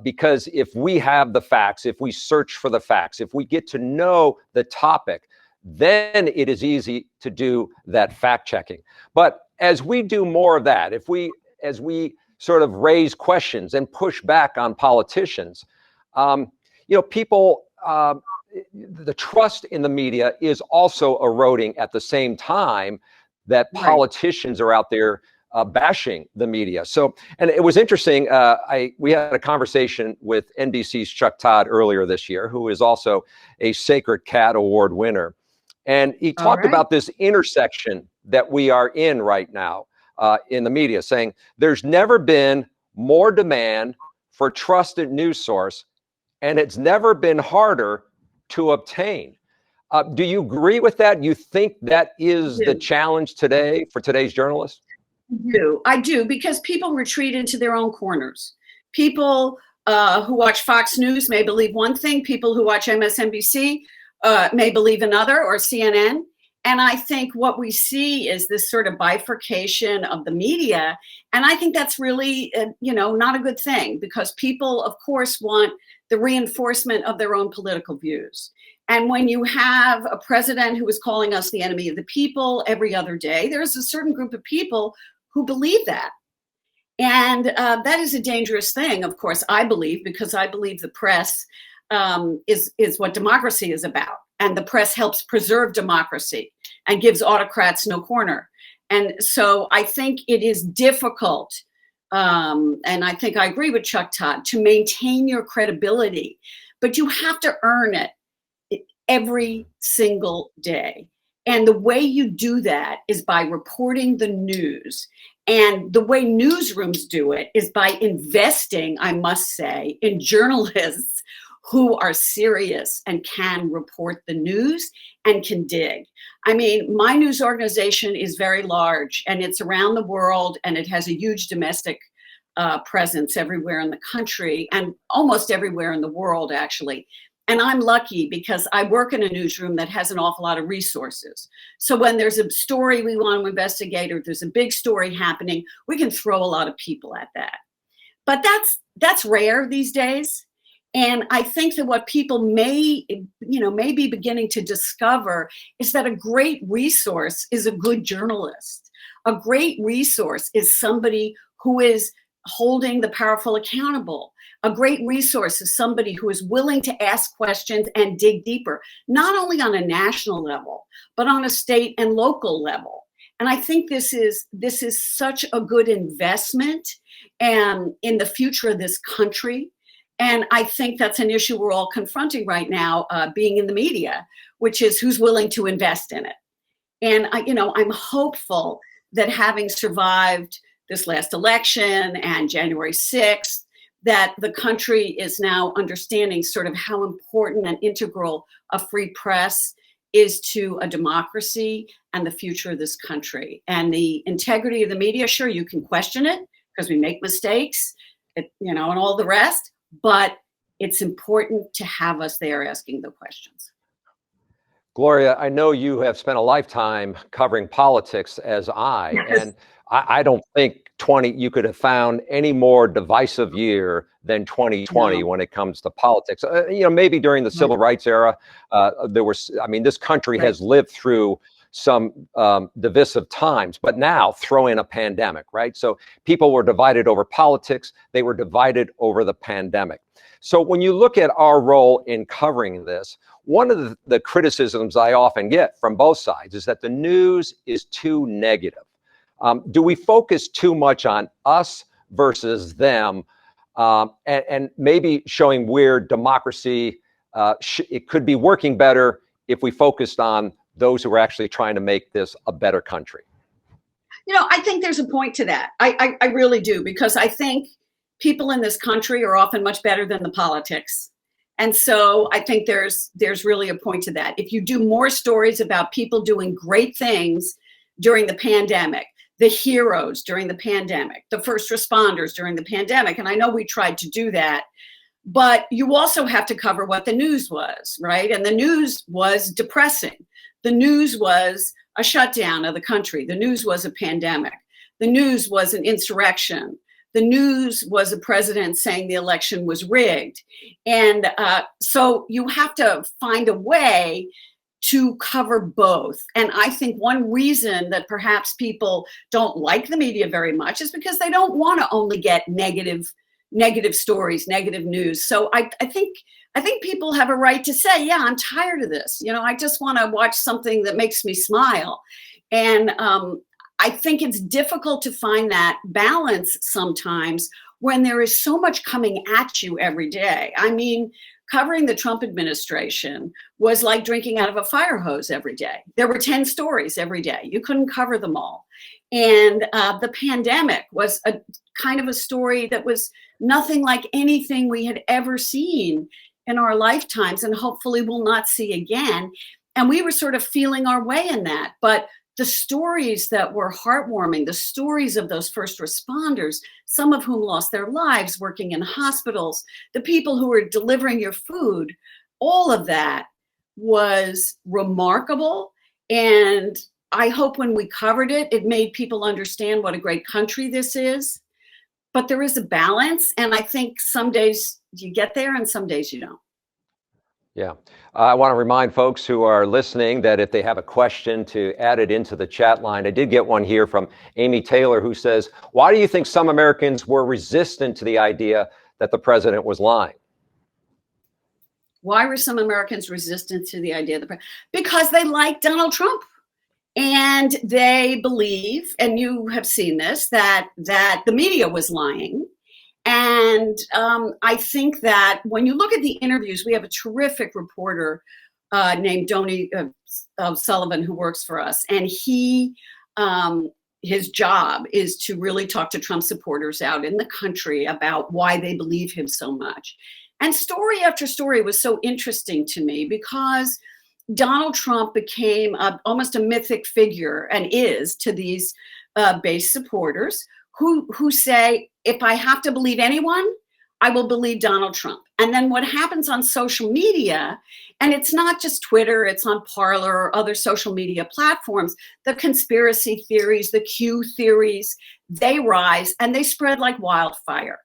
because if we have the facts, if we search for the facts, if we get to know the topic, then it is easy to do that fact checking. But as we do more of that, as we sort of raise questions and push back on politicians, people, the trust in the media is also eroding at the same time that politicians are out there bashing the media. So, and it was interesting. We had a conversation with NBC's Chuck Todd earlier this year, who is also a Sacred Cat Award winner. And he talked about this intersection that we are in right now in the media, saying there's never been more demand for trusted news source, and it's never been harder to obtain. Do you agree with that? You think that is the challenge today for today's journalists? I do, because people retreat into their own corners. People who watch Fox News may believe one thing. People who watch MSNBC may believe another, or CNN. And I think what we see is this sort of bifurcation of the media. And I think that's really, not a good thing, because people, of course, want the reinforcement of their own political views. And when you have a president who is calling us the enemy of the people every other day, there's a certain group of people who believe that. And that is a dangerous thing, of course, I believe, because I believe the press is what democracy is about. And the press helps preserve democracy and gives autocrats no corner. And so I think it is difficult, and I think I agree with Chuck Todd, to maintain your credibility, but you have to earn it every single day. And the way you do that is by reporting the news. And the way newsrooms do it is by investing, I must say, in journalists who are serious and can report the news and can dig. I mean, my news organization is very large, and it's around the world, and it has a huge domestic presence everywhere in the country and almost everywhere in the world, actually. And I'm lucky because I work in a newsroom that has an awful lot of resources. So when there's a story we want to investigate, or there's a big story happening, we can throw a lot of people at that. But that's rare these days. And I think that what people may be beginning to discover is that a great resource is a good journalist. A great resource is somebody who is holding the powerful accountable. A great resource is somebody who is willing to ask questions and dig deeper, not only on a national level, but on a state and local level. And I think this is such a good investment in the future of this country. And I think that's an issue we're all confronting right now, being in the media, which is who's willing to invest in it. And I'm hopeful that having survived this last election and January 6th, that the country is now understanding sort of how important and integral a free press is to a democracy and the future of this country. And the integrity of the media, sure, you can question it because we make mistakes, and all the rest, but it's important to have us there asking the questions. Gloria, I know you have spent a lifetime covering politics as I, Yes. and I don't think you could have found any more divisive year than 2020 No. when it comes to politics. Maybe during the civil rights era, this country has lived through some divisive times, but now throw in a pandemic, right? So people were divided over politics, they were divided over the pandemic. So when you look at our role in covering this, one of the criticisms I often get from both sides is that the news is too negative. Do we focus too much on us versus them, and maybe showing where democracy, it could be working better if we focused on those who are actually trying to make this a better country? I think there's a point to that. I really do, because I think people in this country are often much better than the politics. And so I think there's really a point to that. If you do more stories about people doing great things during the pandemic, the heroes during the pandemic, the first responders during the pandemic, and I know we tried to do that, but you also have to cover what the news was, right? And the news was depressing. The news was a shutdown of the country. The news was a pandemic. The news was an insurrection. The news was a president saying the election was rigged. And so you have to find a way to cover both. And I think one reason that perhaps people don't like the media very much is because they don't want to only get negative stories, negative news. So I think people have a right to say, yeah, I'm tired of this. I just want to watch something that makes me smile. And I think it's difficult to find that balance sometimes when there is so much coming at you every day. I mean, covering the Trump administration was like drinking out of a fire hose every day. There were 10 stories every day. You couldn't cover them all. And the pandemic was a kind of a story that was nothing like anything we had ever seen in our lifetimes, and hopefully will not see again. And we were sort of feeling our way in that. But the stories that were heartwarming, the stories of those first responders, some of whom lost their lives working in hospitals, the people who were delivering your food, all of that was remarkable. And I hope when we covered it, it made people understand what a great country this is. But there is a balance. And I think some days you get there and some days you don't. Yeah. I want to remind folks who are listening that if they have a question, to add it into the chat line. I did get one here from Amy Taylor, who says, why do you think some Americans were resistant to the idea that the president was lying? Why were some Americans resistant to the idea of the president? Because they like Donald Trump. And they believe, and you have seen this, that the media was lying. And I think that when you look at the interviews, we have a terrific reporter named Donny Sullivan who works for us. And his job is to really talk to Trump supporters out in the country about why they believe him so much. And story after story was so interesting to me because Donald Trump became almost a mythic figure, and is, to these base supporters who say, if I have to believe anyone, I will believe Donald Trump. And then what happens on social media, and it's not just Twitter, it's on Parler or other social media platforms, the conspiracy theories, the Q theories, they rise and they spread like wildfire.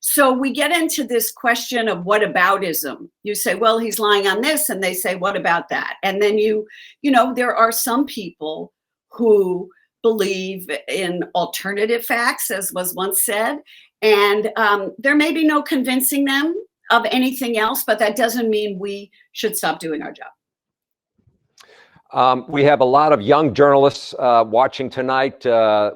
So we get into this question of whataboutism. You say, well, he's lying on this, and they say, what about that? And then you know, there are some people who believe in alternative facts, as was once said, and there may be no convincing them of anything else, but that doesn't mean we should stop doing our job. We have a lot of young journalists watching tonight.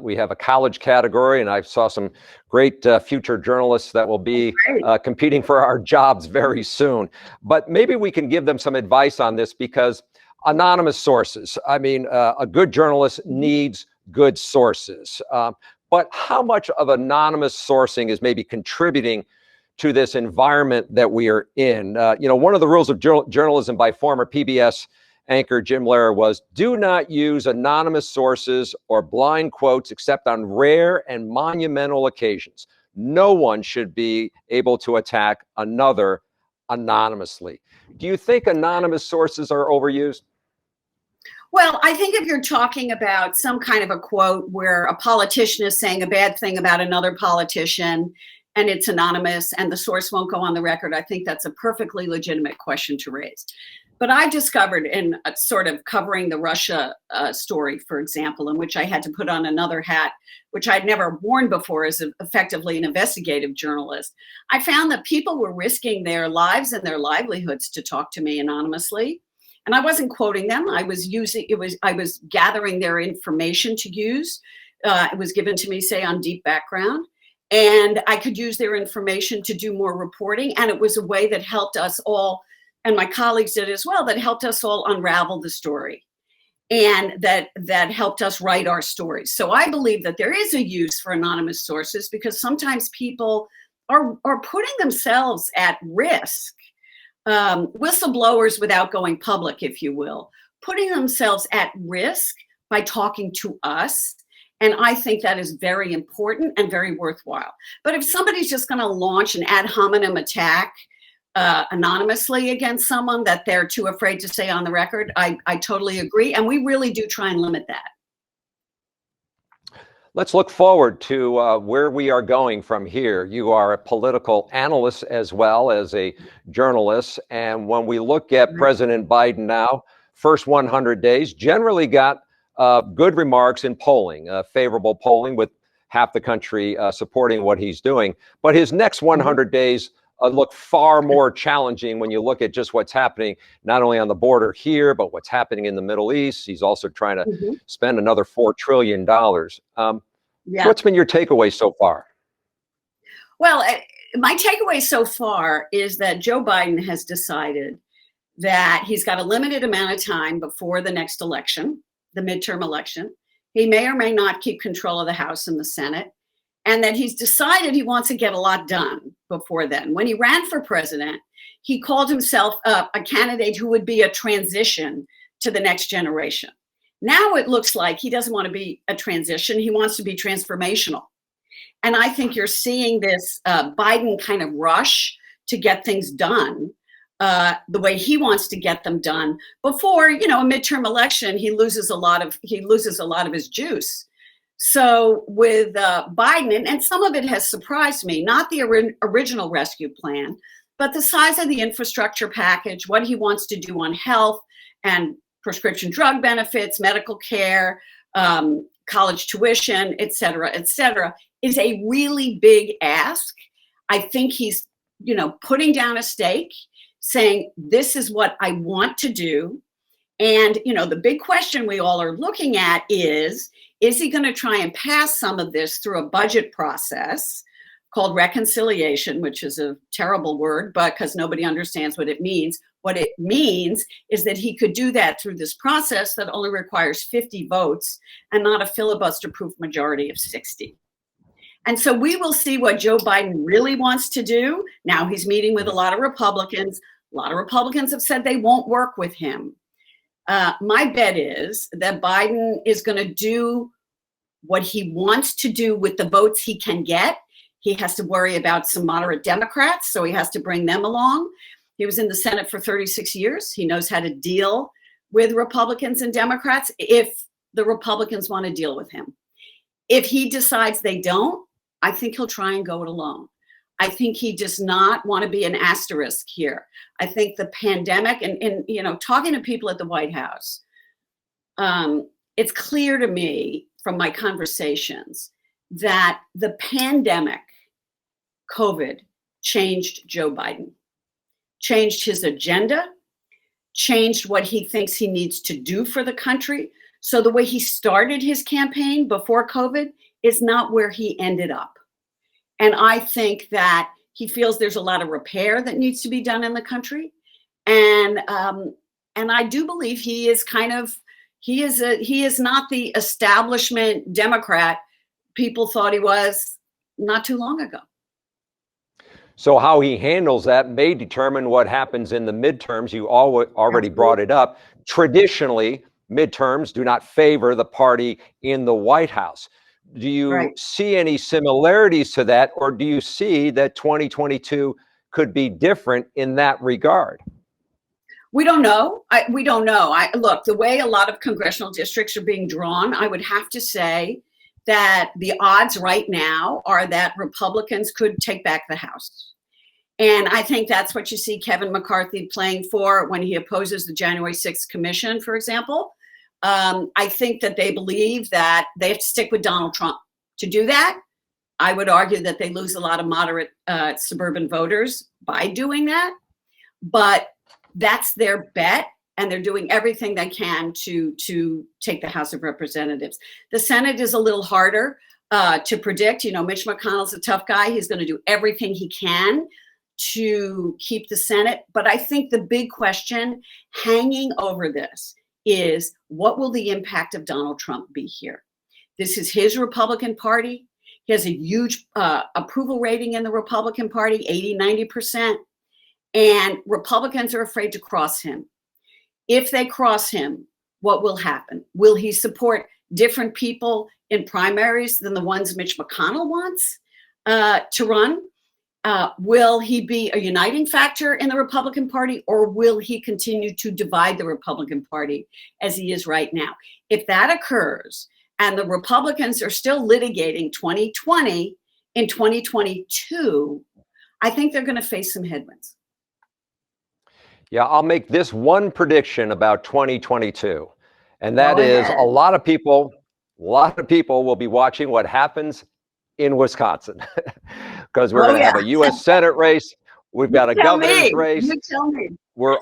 We have a college category, and I saw some great future journalists that will be competing for our jobs very soon. But maybe we can give them some advice on this, because anonymous sources, I mean, a good journalist needs good sources. But how much of anonymous sourcing is maybe contributing to this environment that we are in? You know, one of the rules of journalism by former PBS anchor Jim Lehrer was, do not use anonymous sources or blind quotes except on rare and monumental occasions. No one should be able to attack another anonymously. Do you think anonymous sources are overused? Well, I think if you're talking about some kind of a quote where a politician is saying a bad thing about another politician and it's anonymous and the source won't go on the record, I think that's a perfectly legitimate question to raise. But I discovered in sort of covering the Russia story, for example, in which I had to put on another hat, which I'd never worn before as effectively an investigative journalist, I found that people were risking their lives and their livelihoods to talk to me anonymously. And I wasn't quoting them. I was gathering their information to use. It was given to me, say, on Deep Background. And I could use their information to do more reporting. And it was a way that helped us all, and my colleagues did as well, that helped us all unravel the story, and that helped us write our stories. So I believe that there is a use for anonymous sources, because sometimes people are putting themselves at risk, whistleblowers without going public, if you will, putting themselves at risk by talking to us. And I think that is very important and very worthwhile. But if somebody's just going to launch an ad hominem attack anonymously against someone that they're too afraid to say on the record, I totally agree. And we really do try and limit that. Let's look forward to where we are going from here. You are a political analyst as well as a journalist. And when we look at President Biden now, first 100 days, generally got good remarks in polling, favorable polling, with half the country supporting what he's doing. But his next 100 days look far more challenging when you look at just what's happening, not only on the border here, but what's happening in the Middle East. He's also trying to spend another $4 trillion. What's been your takeaway so far? Well, my takeaway so far is that Joe Biden has decided that he's got a limited amount of time before the next election, the midterm election. He may or may not keep control of the House and the Senate, and that he's decided he wants to get a lot done before then. When he ran for president, he called himself a candidate who would be a transition to the next generation. Now it looks like he doesn't want to be a transition. He wants to be transformational. And I think you're seeing this Biden kind of rush to get things done the way he wants to get them done before, you know, a midterm election. He loses a lot of his juice. So with Biden, and some of it has surprised me, not the original rescue plan, but the size of the infrastructure package, what he wants to do on health and prescription drug benefits, medical care, college tuition, et cetera, is a really big ask. I think he's, you know, putting down a stake, saying, this is what I want to do. And, you know, the big question we all are looking at is he going to try and pass some of this through a budget process called reconciliation, which is a terrible word, but because nobody understands what it means. What it means is that he could do that through this process that only requires 50 votes and not a filibuster-proof majority of 60. And so we will see what Joe Biden really wants to do. Now he's meeting with a lot of Republicans. A lot of Republicans have said they won't work with him. My bet is that Biden is going to do what he wants to do with the votes he can get. He has to worry about some moderate Democrats, so he has to bring them along. He was in the Senate for 36 years. He knows how to deal with Republicans and Democrats if the Republicans want to deal with him. If he decides they don't, I think he'll try and go it alone. I think he does not want to be an asterisk here. I think the pandemic and you know, talking to people at the White House, it's clear to me from my conversations that the pandemic, COVID, changed Joe Biden, changed his agenda, changed what he thinks he needs to do for the country. So the way he started his campaign before COVID is not where he ended up. And I think that he feels there's a lot of repair that needs to be done in the country. And I do believe he is he is not the establishment Democrat people thought he was not too long ago. So how he handles that may determine what happens in the midterms. You already brought it up. Traditionally, midterms do not favor the party in the White House. Do you see any similarities to that, or do you see that 2022 could be different in that regard? We don't know. We don't know. Look, the way a lot of congressional districts are being drawn, I would have to say that the odds right now are that Republicans could take back the House. And I think that's what you see Kevin McCarthy playing for when he opposes the January 6th commission, for example. I think that they believe that they have to stick with Donald Trump. To do that, I would argue that they lose a lot of moderate suburban voters by doing that. But that's their bet, and they're doing everything they can to take the House of Representatives. The Senate is a little harder to predict. You know, Mitch McConnell's a tough guy. He's going to do everything he can to keep the Senate. But I think the big question hanging over this is, what will the impact of Donald Trump be here? This is his Republican Party. He has a huge approval rating in the Republican Party, 80-90%. And Republicans are afraid to cross him. If they cross him, what will happen? Will he support different people in primaries than the ones Mitch McConnell wants to run? Will he be a uniting factor in the Republican Party, or will he continue to divide the Republican Party as he is right now? If that occurs and the Republicans are still litigating 2020 in 2022, I think they're going to face some headwinds. Yeah, I'll make this one prediction about 2022, and that is a lot of people will be watching what happens in Wisconsin, because we're going to have a U.S. Senate race. We've got a governor's race. You tell me. We're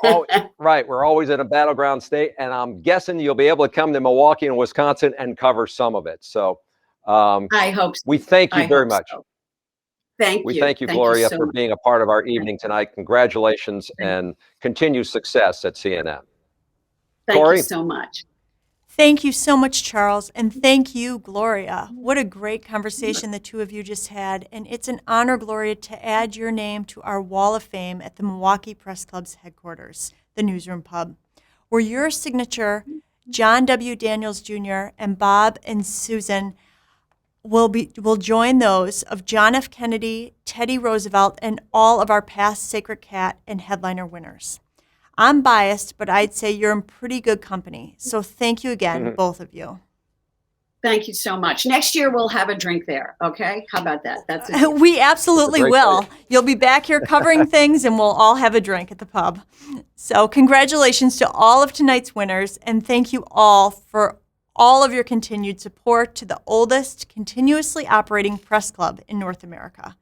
always in a battleground state, and I'm guessing you'll be able to come to Milwaukee and Wisconsin and cover some of it. So I hope so. We thank you very much. So. Thank we you. thank you, Thank Gloria, you so for much. being a part of our evening tonight. Congratulations and continued success at CNN. Thank Corey? you so much. Thank you so much, Charles, and thank you, Gloria. What a great conversation the two of you just had, and it's an honor, Gloria, to add your name to our Wall of Fame at the Milwaukee Press Club's headquarters, the Newsroom Pub, where your signature, John W. Daniels Jr. and Bob and Susan will join those of John F. Kennedy, Teddy Roosevelt, and all of our past Sacred Cat and headliner winners. I'm biased, but I'd say you're in pretty good company. So thank you again, both of you. Thank you so much. Next year we'll have a drink there. Okay, how about that? That's We absolutely will. You'll be back here covering things, and we'll all have a drink at the pub. So congratulations to all of tonight's winners, and thank you all for all of your continued support to the oldest continuously operating press club in North America.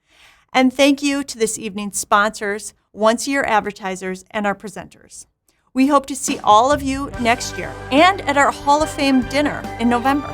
And thank you to this evening's sponsors, once-a-year advertisers, and our presenters. We hope to see all of you next year and at our Hall of Fame dinner in November.